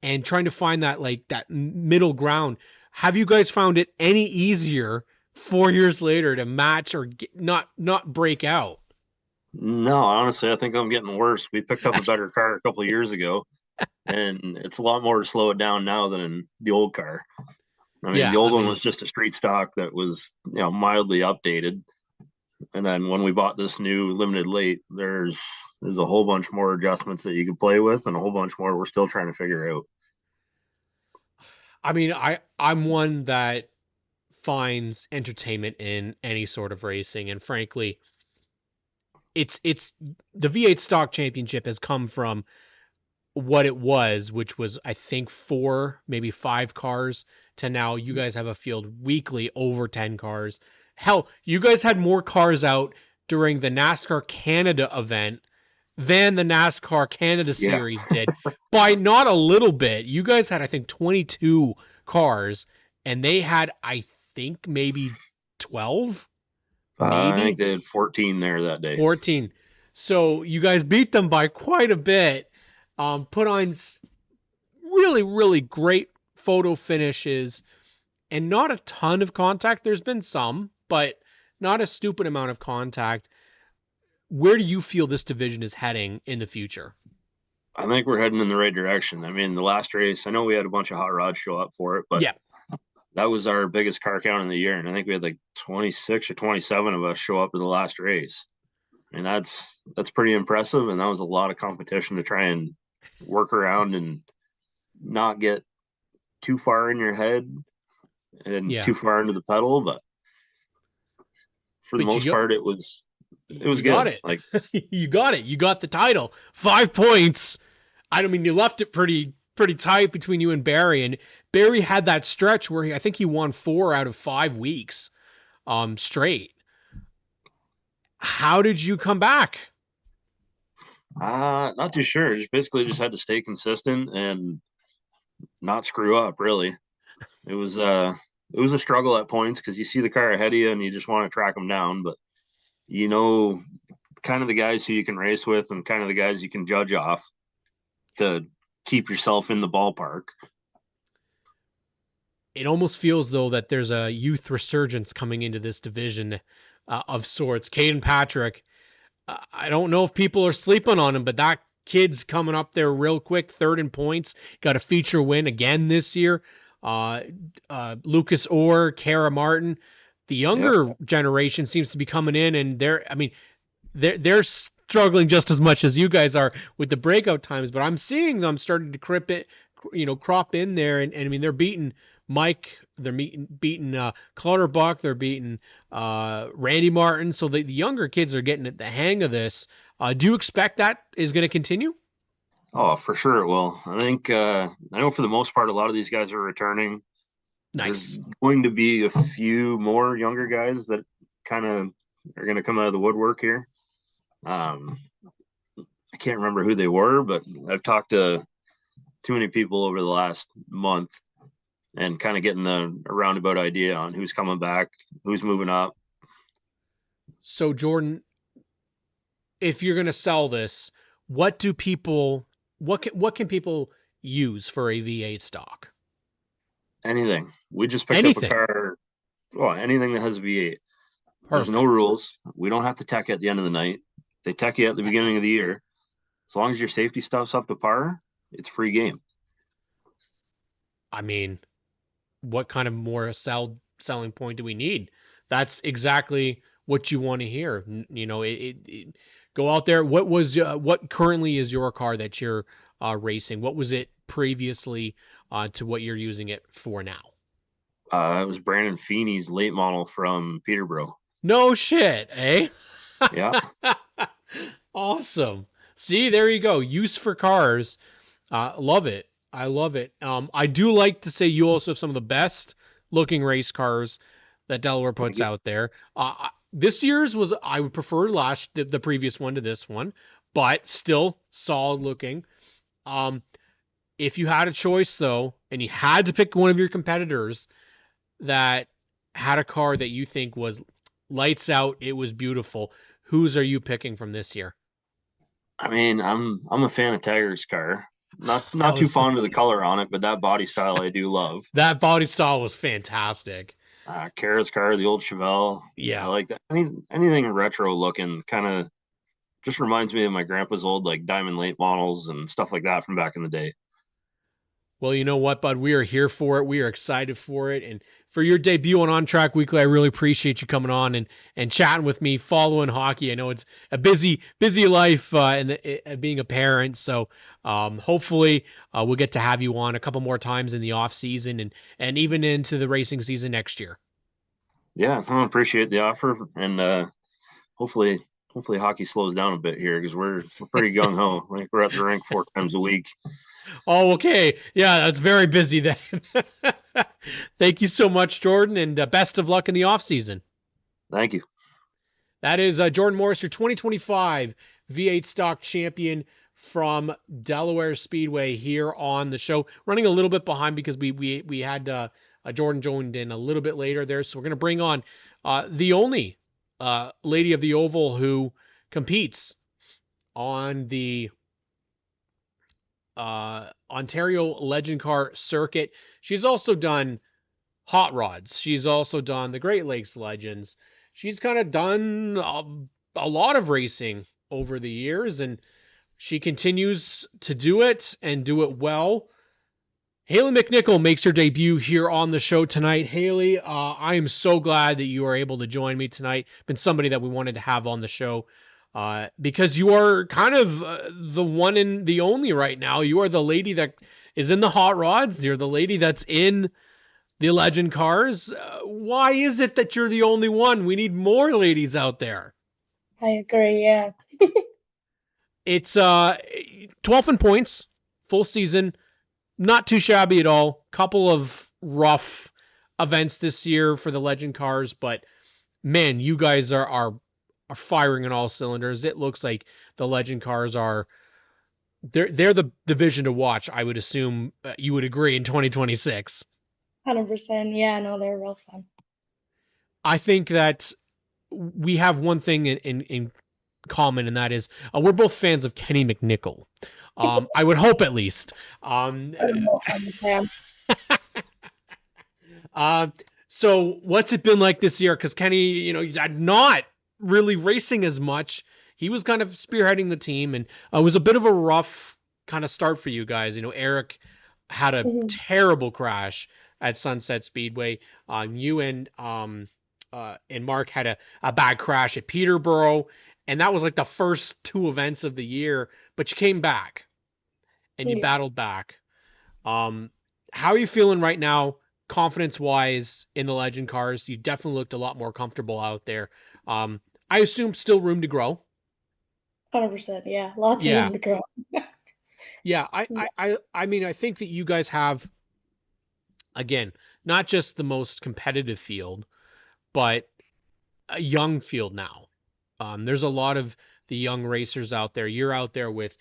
And trying to find that middle ground. Have you guys found it any easier 4 years later to match or not break out? No, honestly, I think I'm getting worse. We picked up a better car a couple of years ago, and it's a lot more to slow it down now than in the old car. I mean, the old one was just a street stock that was, mildly updated. And then when we bought this new limited late, there's a whole bunch more adjustments that you can play with, and a whole bunch more we're still trying to figure out. I mean, I'm one that finds entertainment in any sort of racing, and frankly, it's the V8 stock championship has come from what it was, which was, I think, 4, maybe 5 cars, to now you guys have a field weekly over 10 cars. Hell, you guys had more cars out during the NASCAR Canada event than the NASCAR Canada series did, by not a little bit. You guys had, I think, 22 cars, and they had, I think, maybe 12. I think they had 14 there that day. 14. So you guys beat them by quite a bit. Put on really, really great photo finishes, and not a ton of contact. There's been some, but not a stupid amount of contact. Where do you feel this division is heading in the future? I think we're heading in the right direction. I mean, the last race, I know we had a bunch of hot rods show up for it, but that was our biggest car count in the year. And I think we had like 26 or 27 of us show up to the last race. I mean, that's pretty impressive. And that was a lot of competition to try and work around and not get too far in your head and too far into the pedal. But for the most part, it was good. Got it. Like, you got it. You got the title. 5 points. I don't mean, you left it pretty pretty tight between you and Barry, and Barry had that stretch where I think he won 4 out of 5 weeks straight. How did you come back? Not too sure. Just basically just had to stay consistent and not screw up. Really, it was a struggle at points because you see the car ahead of you and you just want to track them down, but kind of the guys who you can race with and kind of the guys you can judge off to keep yourself in the ballpark. It almost feels, though, that there's a youth resurgence coming into this division of sorts. Caden Patrick, I don't know if people are sleeping on him, but that kid's coming up there real quick, third in points. Got a feature win again this year. Lucas Orr, Kara Martin. The younger generation seems to be coming in, and they're struggling just as much as you guys are with the breakout times, but I'm seeing them starting to crop in there, and I mean, they're beating Mike, they're beating Clutterbuck, they're beating Randy Martin, so the younger kids are getting the hang of this. Do you expect that is going to continue? Oh, for sure it will. I think I know for the most part, a lot of these guys are returning. Nice. There's going to be a few more younger guys that kind of are going to come out of the woodwork here. I can't remember who they were, but I've talked to too many people over the last month and kind of getting a roundabout idea on who's coming back, who's moving up. So, Jordan, if you're going to sell this, what can people use for a V8 stock? Anything. We just picked up a car. Well, anything that has a V8. Perfect. There's no rules. We don't have to tech at the end of the night. They tech you at the beginning of the year. As long as your safety stuff's up to par, it's free game. I mean, what kind of more selling point do we need? That's exactly what you want to hear. Go out there. What currently is your car that you're racing? What was it previously to what you're using it for now? It was Brandon Feeney's late model from Peterborough. No shit, eh? Yeah. Awesome. See, there you go. Use for cars. Love it. I love it. I do like to say you also have some of the best looking race cars that Delaware puts out there. This year's was, I would prefer the previous one to this one, but still solid looking. If you had a choice though, and you had to pick one of your competitors that had a car that you think was lights out, it was beautiful, whose are you picking from this year? I mean, I'm a fan of Tiger's car. Not too fond of the color on it, but that body style I do love. That body style was fantastic. Kara's car, the old Chevelle. Yeah, I like that. I mean, anything retro looking kind of just reminds me of my grandpa's old like diamond late models and stuff like that from back in the day. Well, you know what, bud? We are here for it. We are excited for it. And for your debut on ONTrack Weekly, I really appreciate you coming on and chatting with me, following hockey. I know it's a busy life and being a parent. So hopefully we'll get to have you on a couple more times in the off season and even into the racing season next year. Yeah, I appreciate the offer. And hopefully hockey slows down a bit here because we're pretty gung ho. Like we're at the rink 4 times a week. Oh, okay. Yeah, that's very busy then. Thank you so much, Jordan, and best of luck in the off season. Thank you. That is Jordan Morris, your 2025 V8 stock champion from Delaware Speedway here on the show. Running a little bit behind because we had Jordan joined in a little bit later there, so we're going to bring on the only lady of the oval who competes on the Ontario Legend Car circuit. She's also done hot rods. She's also done the Great Lakes Legends. She's kind of done a lot of racing over the years, and she continues to do it and do it well. Haley McNichol makes her debut here on the show tonight. Haley, I am so glad that you are able to join me tonight. Been somebody that we wanted to have on the show because you are kind of the one and the only right now. You are the lady that is in the hot rods. You're the lady that's in the legend cars. Why is it that you're the only one? We need more ladies out there. I agree, yeah. It's 12 in points, full season. not too shabby at all. Couple of rough events this year for the Legend cars, but man, you guys are firing on all cylinders. It looks like the Legend cars are they're the division to watch. I would assume you would agree in 2026. 100%. Yeah, no, they're real fun. I think that we have one thing in common, and that is we're both fans of Kenny McNichol. I would hope at least. I'm real fun fan. Uh, so what's it been like this year? Because Kenny, not really racing as much. He was kind of spearheading the team, and it was a bit of a rough kind of start for you guys. Eric had a Mhm. terrible crash at Sunset Speedway. You and Mark had a bad crash at Peterborough, and that was like the first two events of the year. But you came back and you Yeah. battled back. How are you feeling right now, confidence wise, in the Legend cars? You definitely looked a lot more comfortable out there. I assume still room to grow. 100%. Yeah, lots of Yeah, room to grow. yeah. I, Yeah. I, I, I mean, I think that you guys have, again, not just the most competitive field, but a young field now. There's a lot of the young racers out there. You're out there with,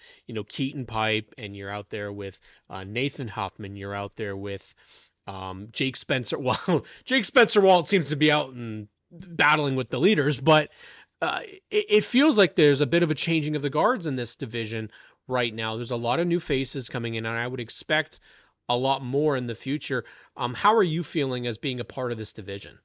Keaton Pipe, and you're out there with Nathan Huffman. You're out there with Jake Spencer. Well, Jake Spencer Walt seems to be out and battling with the leaders, but it feels like there's a bit of a changing of the guards in this division right now. There's a lot of new faces coming in, and I would expect a lot more in the future. How are you feeling as being a part of this division?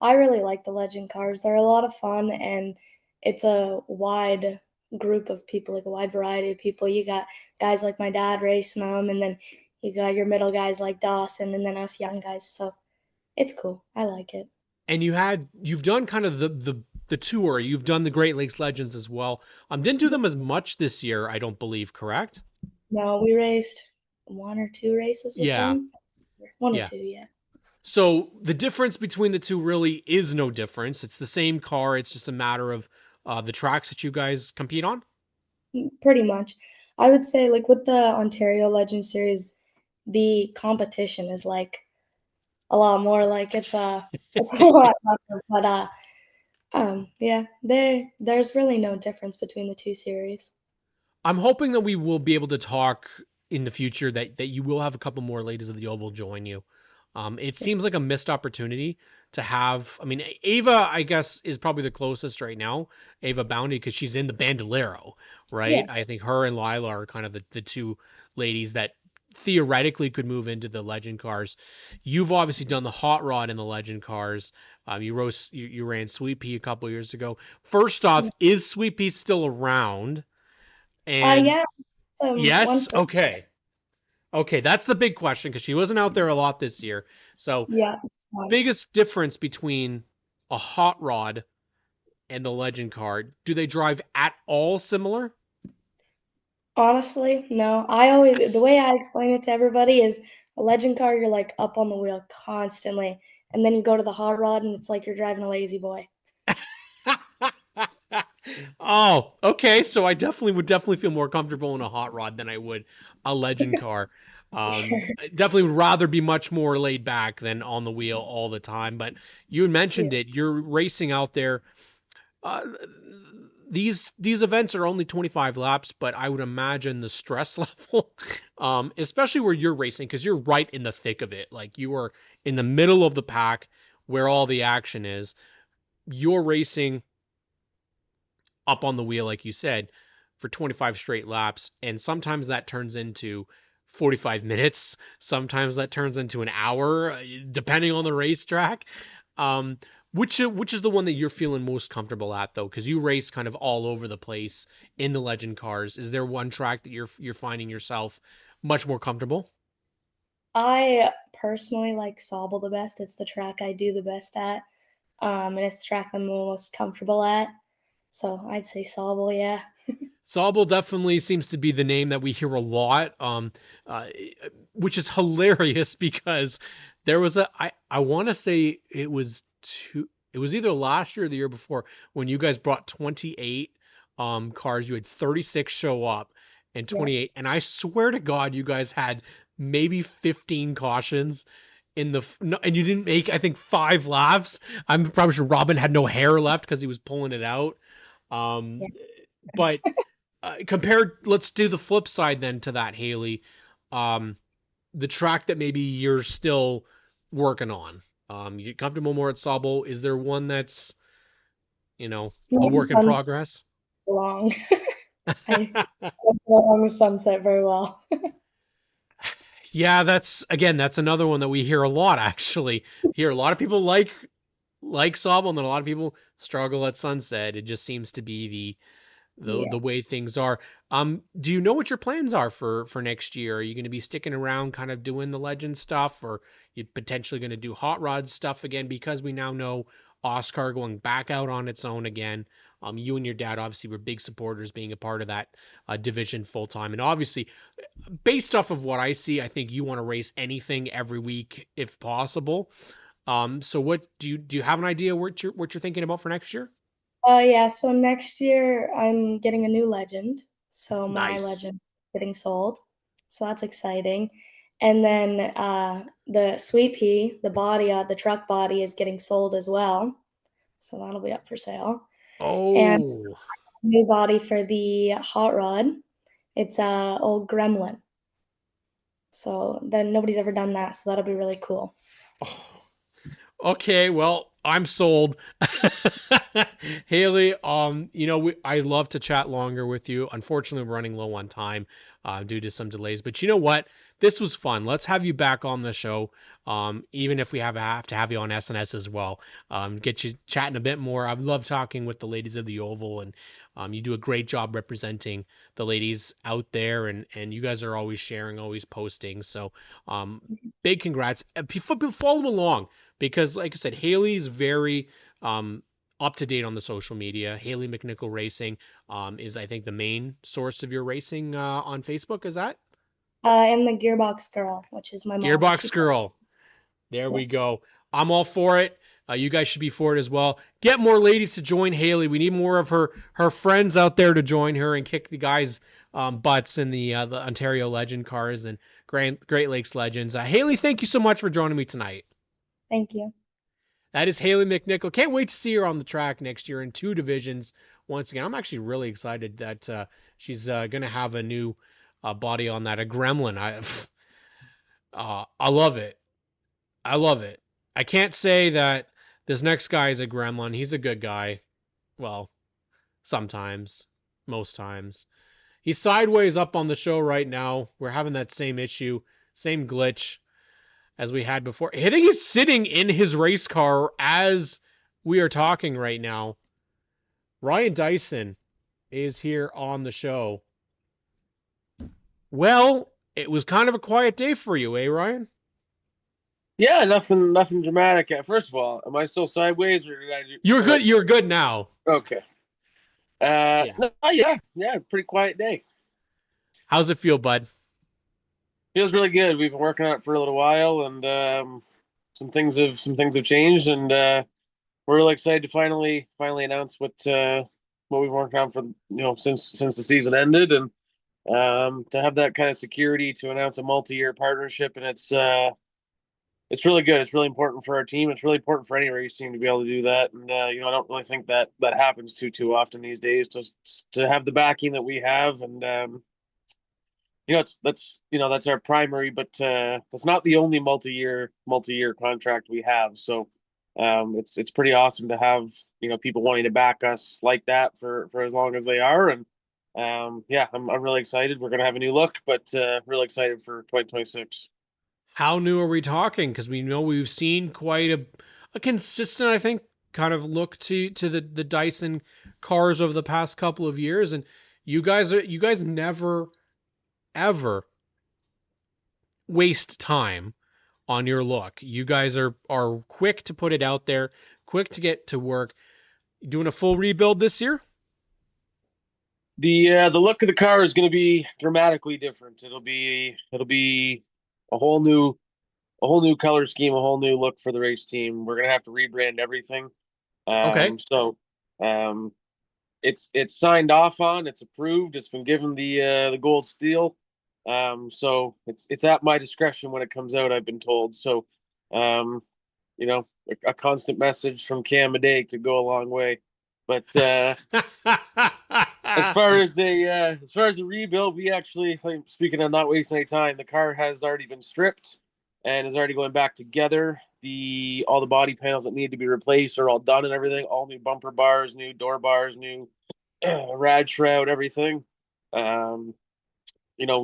I really like the Legend cars. They're a lot of fun, and it's a wide group of people, like a wide variety of people. You got guys like my dad racing them, and then you got your middle guys like Dawson, and then us young guys. So it's cool. I like it. And you've done kind of the tour. You've done the Great Lakes Legends as well. Didn't do them as much this year, I don't believe, correct? No, we raced one or two races with Yeah, them. One or yeah. two, yeah. So the difference between the two really is no difference. It's the same car. It's just a matter of the tracks that you guys compete on. Pretty much. I would say, like, with the Ontario Legend Series, the competition is, like, a lot more, like, it's a lot tougher, but, yeah, there's really no difference between the 2 series. I'm hoping that we will be able to talk in the future that you will have a couple more ladies of the Oval join you. It seems like a missed opportunity to have. I mean, Ava, I guess, is probably the closest right now. Ava Bounty, because she's in the Bandolero, right? Yeah, I think her and Lila are kind of the two ladies that theoretically could move into the Legend cars. You've obviously done the hot rod in the Legend cars. You ran Sweet Pea a couple years ago. First off, yeah. is Sweet Pea still around? And Yeah, yes, once okay. Okay, that's the big question because she wasn't out there a lot this year. So, yeah, once. biggest difference between a hot rod and the Legend card, do they drive at all similar? Honestly, no. I always the way I explain it to everybody is a Legend car, you're, like, up on the wheel constantly, and then you go to the hot rod, and it's like you're driving a lazy boy. Oh, okay. So I definitely feel more comfortable in a hot rod than I would a Legend car. For sure. I definitely would rather be much more laid back than on the wheel all the time. But you had Yeah. mentioned it. You're racing out there. Uh, these events are only 25 laps, but I would imagine the stress level, especially where you're racing, because you're right in the thick of it. Like you are in the middle of the pack where all the action is. You're racing up on the wheel, like you said, for 25 straight laps. And sometimes that turns into 45 minutes. Sometimes that turns into an hour, depending on the racetrack. Um, which is the one that you're feeling most comfortable at though? Because you race kind of all over the place in the Legend cars. Is there one track that you're finding yourself much more comfortable? I personally like Sobble the best. It's the track I do the best at, and it's the track I'm most comfortable at. So I'd say Sobble, yeah. Sobel definitely seems to be the name that we hear a lot, uh, which is hilarious because there was I want to say it was either last year or the year before when you guys brought 28 cars. You had 36 show up, and 28. And I swear to God, you guys had maybe 15 cautions in the and you didn't make, I think, 5 laps. I'm probably sure Robin had no hair left because he was pulling it out. But compared, let's do the flip side then to that, Haley. The track that maybe you're still working on. You're comfortable more at Sauble. Is there one that's, a work in progress? Long. I don't go along with Sunset very well. Yeah, that's another one that we hear a lot, actually. Hear a lot of people like Sauble, and then a lot of people struggle at Sunset. It just seems to be the way things are. Do you know what your plans are for next year? Are you going to be sticking around kind of doing the legend stuff, or you potentially going to do hot rod stuff again, because we now know Oscar going back out on its own again? You and your dad obviously were big supporters being a part of that division full time, and obviously based off of what I see, I think you want to race anything every week if possible. So what do you have an idea what you're thinking about for next year? Yeah, so next year I'm getting a new legend. So my Nice. legend is getting sold. So that's exciting. And then the Sweet Pea, the truck body is getting sold as well. So that'll be up for sale. And Oh, new body for the hot rod. It's a old Gremlin. So then nobody's ever done that, so that'll be really cool. okay. Well, I'm sold. Haley, I love to chat longer with you. Unfortunately, we're running low on time due to some delays. But you know what? This was fun. Let's have you back on the show, even if we have to have you on SNS as well. Get you chatting a bit more. I've loved talking with the ladies of the Oval, and you do a great job representing the ladies out there, and you guys are always sharing, always posting. So big congrats. People follow along, because, like I said, Haley's very up to date on the social media. Haley McNichol Racing is, I think, the main source of your racing on Facebook. Is that? And the Gearbox Girl, which is my mom. Gearbox Girl. There we go. I'm all for it. You guys should be for it as well. Get more ladies to join Haley. We need more of her friends out there to join her and kick the guys' butts in the Ontario Legend cars and Great Lakes Legends. Haley, thank you so much for joining me tonight. Thank you. That is Haley McNichol. Can't wait to see her on the track next year in 2 divisions. Once again, I'm actually really excited that she's going to have a new body on that, a Gremlin. I love it. I love it. I can't say that this next guy is a Gremlin. He's a good guy. Well, sometimes, most times. He's sideways up on the show right now. We're having that same issue, same glitch as we had before. I think he's sitting in his race car as we are talking right now. Ryan Dyson is here on the show. Well, it was kind of a quiet day for you, eh, Ryan? Yeah, nothing dramatic. First of all, am I still sideways, or did I do? You're good. You're good now. Okay. Yeah. Yeah, pretty quiet day. How's it feel, bud? Feels really good. We've been working on it for a little while, and some things have changed, and we're really excited to finally announce what we've worked on for since the season ended, and to have that kind of security to announce a multi-year partnership, and it's really good. It's really important for our team. It's really important for any race team to be able to do that. And I don't really think that happens too often these days. Just to have the backing that we have, and that's our primary, but that's not the only multi-year contract we have. So it's pretty awesome to have people wanting to back us like that for as long as they are. And I'm really excited. We're gonna have a new look, but really excited for 2026. How new are we talking? Because we know we've seen quite a consistent, I think, kind of look to the Dyson cars over the past couple of years, and you guys never ever waste time on your look. You guys are quick to put it out there, quick to get to work. Doing a full rebuild this year? The look of the car is going to be dramatically different. It'll be a whole new color scheme, a whole new look for the race team. We're gonna have to rebrand everything. Okay. So it's signed off on, it's approved, it's been given the gold seal. So it's at my discretion when it comes out, I've been told. So, you know, a constant message from Cam a day could go a long way. But as far as the rebuild, we actually, like, speaking of not wasting any time, the car has already been stripped and is already going back together. All the body panels that need to be replaced are all done and everything. All new bumper bars, new door bars, new rad shroud, everything. We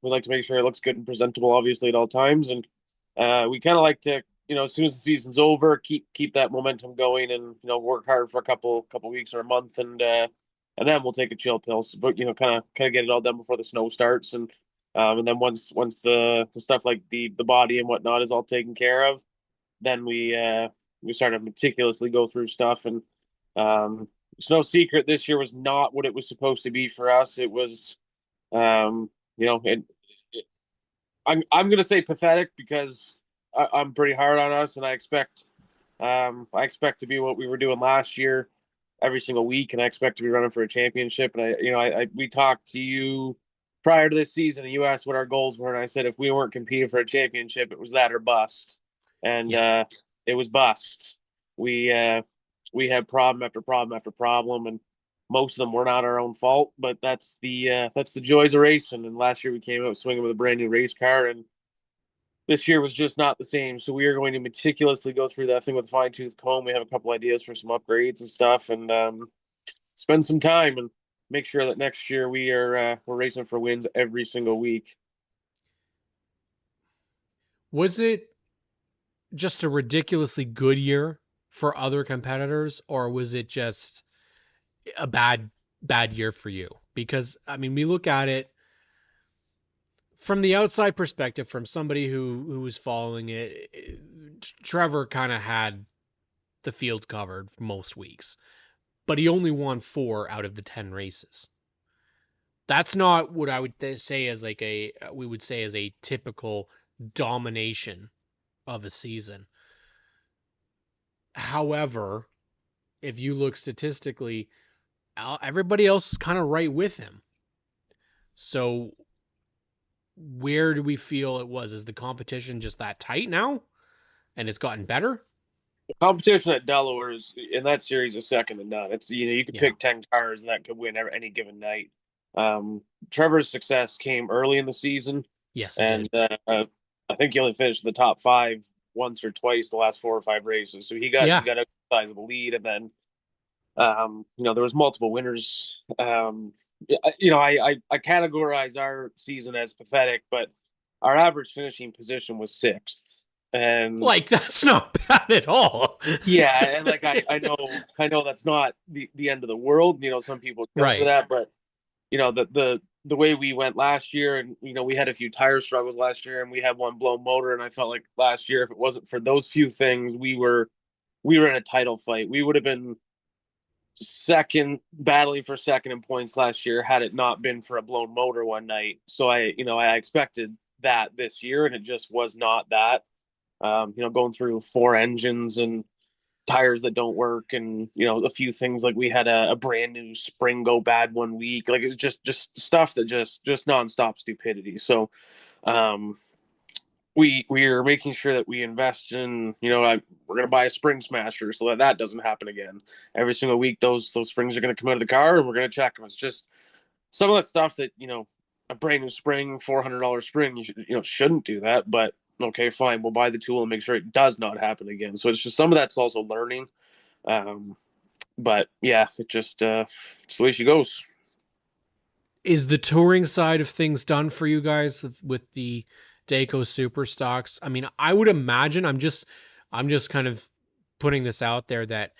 like to make sure it looks good and presentable, obviously, at all times, and we kind of like to, as soon as the season's over, keep that momentum going, and work hard for a couple weeks or a month, and then we'll take a chill pill, but kind of get it all done before the snow starts, and then once the stuff like the body and whatnot is all taken care of, then we start to meticulously go through stuff, and it's no secret this year was not what it was supposed to be for us. It was um, I'm gonna say pathetic because I'm pretty hard on us, and I expect to be what we were doing last year every single week, and I expect to be running for a championship. And we talked to you prior to this season, and you asked what our goals were, and I said if we weren't competing for a championship, it was that or bust, and it was bust. We had problem after problem after problem, and most of them were not our own fault, but that's the joys of racing. And last year we came out swinging with a brand new race car, and this year was just not the same. So we are going to meticulously go through that thing with a fine tooth comb. We have a couple ideas for some upgrades and stuff, and spend some time and make sure that next year we're racing for wins every single week. Was it just a ridiculously good year for other competitors, or was it just a bad year for you? Because I mean, we look at it from the outside perspective, from somebody who was following it. Trevor kind of had the field covered most weeks, but he only won 4 out of the 10 races. That's not what I would say as we would say as a typical domination of a season. However, if you look statistically, everybody else is kind of right with him. So where do we feel it was? Is the competition just that tight now and it's gotten better? The competition at Delaware in that series is second to none. It's, you could pick 10 cars that could win any given night. Trevor's success came early in the season. Yes, and I think he only finished in the top 5 once or twice the last 4 or 5 races. So he got a sizable lead, and then there was multiple winners. I categorize our season as pathetic, but our average finishing position was 6th. And that's not bad at all. Yeah, and I know that's not the end of the world. Some people kill for that, but the way we went last year, and we had a few tire struggles last year, and we had one blown motor, and I felt like last year, if it wasn't for those few things, we were in a title fight. We would have been battling for second in points last year had it not been for a blown motor one night. So I expected that this year, and it just was not that. Going through 4 engines and tires that don't work, and a few things like we had a brand new spring go bad one week. Like, it's just stuff that just nonstop stupidity. So we are making sure that we invest in, we're going to buy a spring smasher so that doesn't happen again. Every single week those springs are going to come out of the car, and we're going to check them. It's just some of that stuff that a brand new spring, $400 spring, you shouldn't do that, but okay, fine, we'll buy the tool and make sure it does not happen again. So it's just some of that's also learning. But yeah, it's just it's the way she goes. Is the touring side of things done for you guys with the Dayco Super Stocks? I mean, I would imagine, I'm just kind of putting this out there, that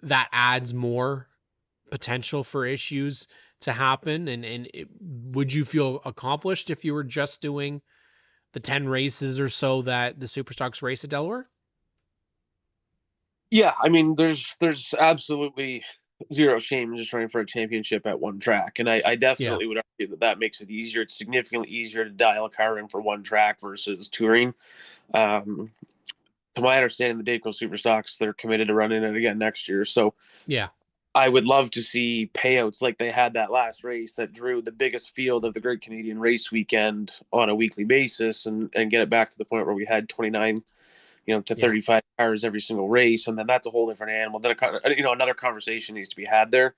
adds more potential for issues to happen. And would you feel accomplished if you were just doing the 10 races or so that the Superstocks race at Delaware? Yeah, I mean, there's absolutely zero shame in just running for a championship at one track, and I definitely would argue that makes it easier. It's significantly easier to dial a car in for one track versus touring. To my understanding, the Dayco Superstocks, they're committed to running it again next year. So I would love to see payouts like they had that last race that drew the biggest field of the Great Canadian Race Weekend on a weekly basis, and get it back to the point where we had 29, to 35 cars every single race, and then that's a whole different animal. Then another conversation needs to be had there.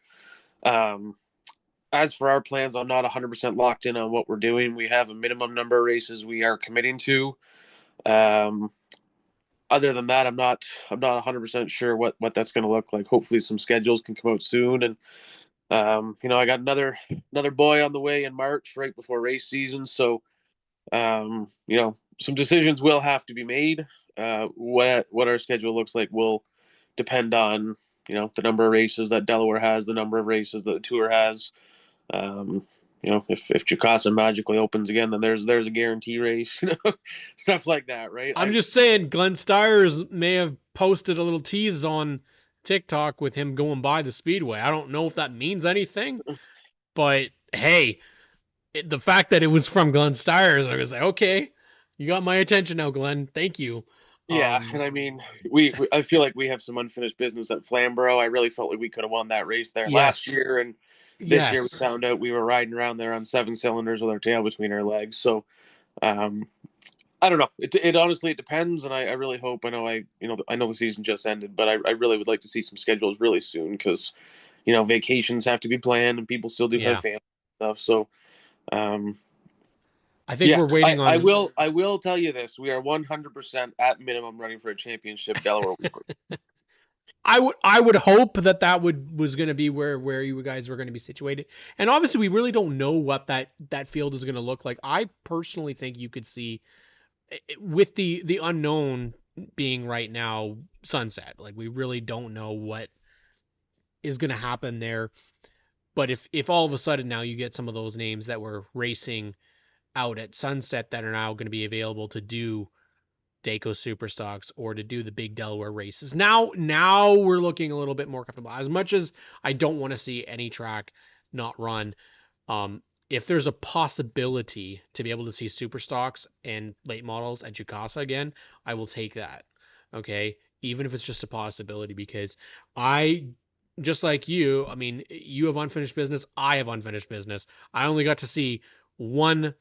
As for our plans, I'm not 100% locked in on what we're doing. We have a minimum number of races we are committing to. Other than that, I'm not 100% sure what that's going to look like. Hopefully, some schedules can come out soon, and I got another boy on the way in March, right before race season. So, some decisions will have to be made. What our schedule looks like will depend on the number of races that Delaware has, the number of races that the Tour has. If Chicasa magically opens again, then there's a guarantee race, stuff like that, right? I'm just saying, Glenn Stiers may have posted a little tease on TikTok with him going by the speedway. I don't know if that means anything, but hey, the fact that it was from Glenn Stiers, I was like, okay, you got my attention now, Glenn. Thank you. Yeah, and I mean, I feel like we have some unfinished business at Flamborough. I really felt like we could have won that race there last year, and this year we found out we were riding around there on 7 cylinders with our tail between our legs. So, I don't know. It honestly, it depends, and I really hope. I know the season just ended, but I really would like to see some schedules really soon because, vacations have to be planned and people still do have family stuff. So, I think we're waiting on. I will tell you this: we are 100% at minimum running for a championship Delaware Weekly. I would hope that was going to be where you guys were going to be situated, and obviously we really don't know what that field is going to look like. I personally think you could see, with the unknown being right now Sunset, like we really don't know what is going to happen there. But if all of a sudden now you get some of those names that were racing out at Sunset that are now going to be available to do Daco Superstocks or to do the big Delaware races. Now we're looking a little bit more comfortable. As much as I don't want to see any track not run, if there's a possibility to be able to see Superstocks and late models at Jukasa again, I will take that. Okay, even if it's just a possibility, because just like you, I mean, you have unfinished business. I have unfinished business. I only got to see one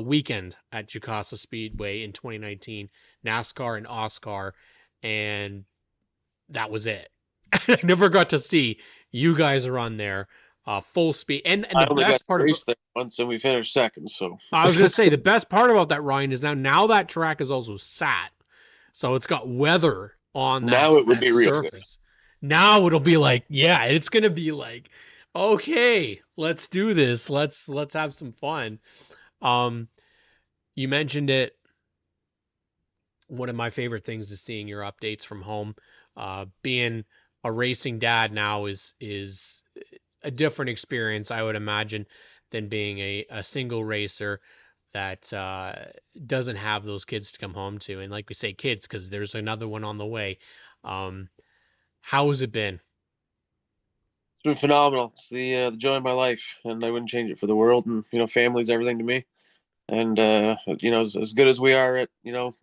weekend at Jukasa Speedway in 2019, NASCAR and OSCAR, and that was it. I never got to see you guys run there full speed. And the best part of there once, and we finished second. So I was gonna say the best part about that, Ryan, is now that track is also sat, so it's got weather on that. Now it would be real surface. Now it'll be like, yeah, it's gonna be like, okay, let's do this. Let's have some fun. You mentioned it. One of my favorite things is seeing your updates from home. Being a racing dad now is a different experience, I would imagine, than being a single racer that doesn't have those kids to come home to. And like we say, kids, because there's another one on the way. How has it been? It's been phenomenal. It's the joy of my life, and I wouldn't change it for the world. And family's everything to me. And as good as we are at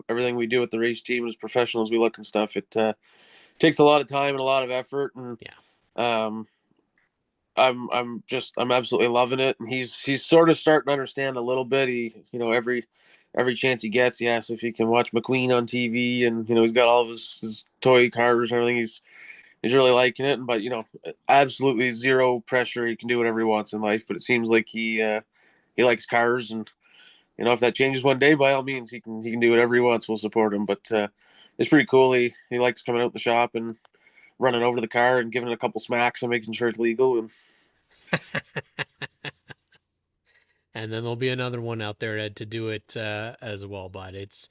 everything we do with the race team, as professional as we look and stuff, it takes a lot of time and a lot of effort. And I'm absolutely loving it. And he's sort of starting to understand a little bit. He every chance he gets, he asks if he can watch McQueen on TV, and he's got all of his toy cars and everything. He's really liking it. But absolutely zero pressure. He can do whatever he wants in life. But it seems like he likes cars, and if that changes one day, by all means, he can do whatever he wants. We'll support him. But it's pretty cool. He likes coming out the shop and running over to the car and giving it a couple smacks and making sure it's legal. And then there'll be another one out there to do it as well. But it's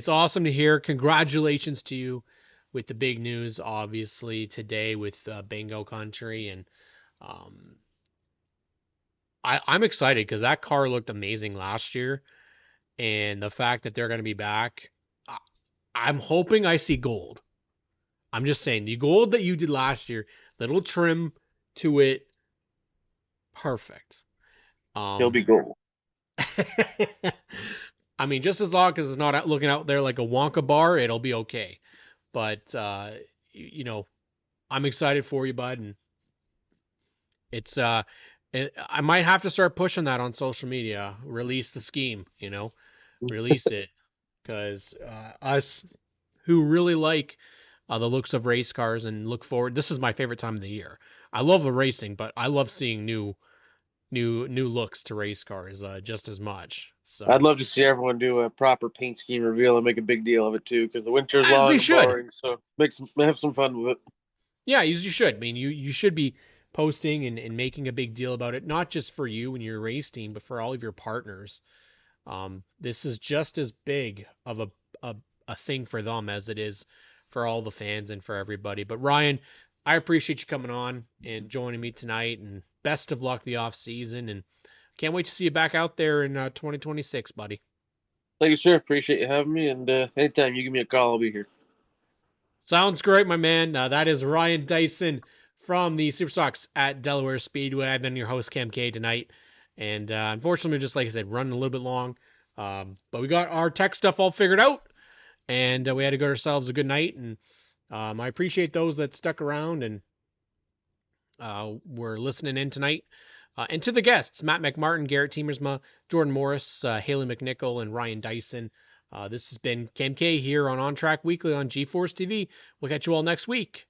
awesome to hear. Congratulations to you with the big news, obviously, today with Bingo Country. And I'm excited because that car looked amazing last year. And the fact that they're going to be back, I'm hoping I see gold. I'm just saying, the gold that you did last year, little trim to it, perfect. He'll be gold. I mean, just as long as it's not looking out there like a Wonka bar, it'll be okay. But I'm excited for you, bud, and It's I might have to start pushing that on social media. Release the scheme, release it, because us who really like the looks of race cars and look forward. This is my favorite time of the year. I love the racing, but I love seeing new looks to race cars just as much. So I'd love to see everyone do a proper paint scheme reveal and make a big deal of it too, because the winter's as long they and should. boring. So have some fun with it. Yeah, you should. I mean, you should be posting and making a big deal about it, not just for you and your race team, but for all of your partners. This is just as big of a thing for them as it is for all the fans and for everybody. But Ryan, I appreciate you coming on and joining me tonight, and best of luck the off season, and can't wait to see you back out there in 2026, buddy. Thank you, sir. Appreciate you having me, and anytime you give me a call, I'll be here. Sounds great, my man. That is Ryan Dyson from the Super Sox at Delaware Speedway. I've been your host, Cam K, tonight. And unfortunately, just like I said, running a little bit long. But we got our tech stuff all figured out. And we had to go ourselves a good night. And I appreciate those that stuck around and were listening in tonight. And to the guests, Matt McMartin, Garrett Temersma, Jordan Morris, Haley McNichol, and Ryan Dyson. This has been Cam K here on ONTrack Weekly on GeForce TV. We'll catch you all next week.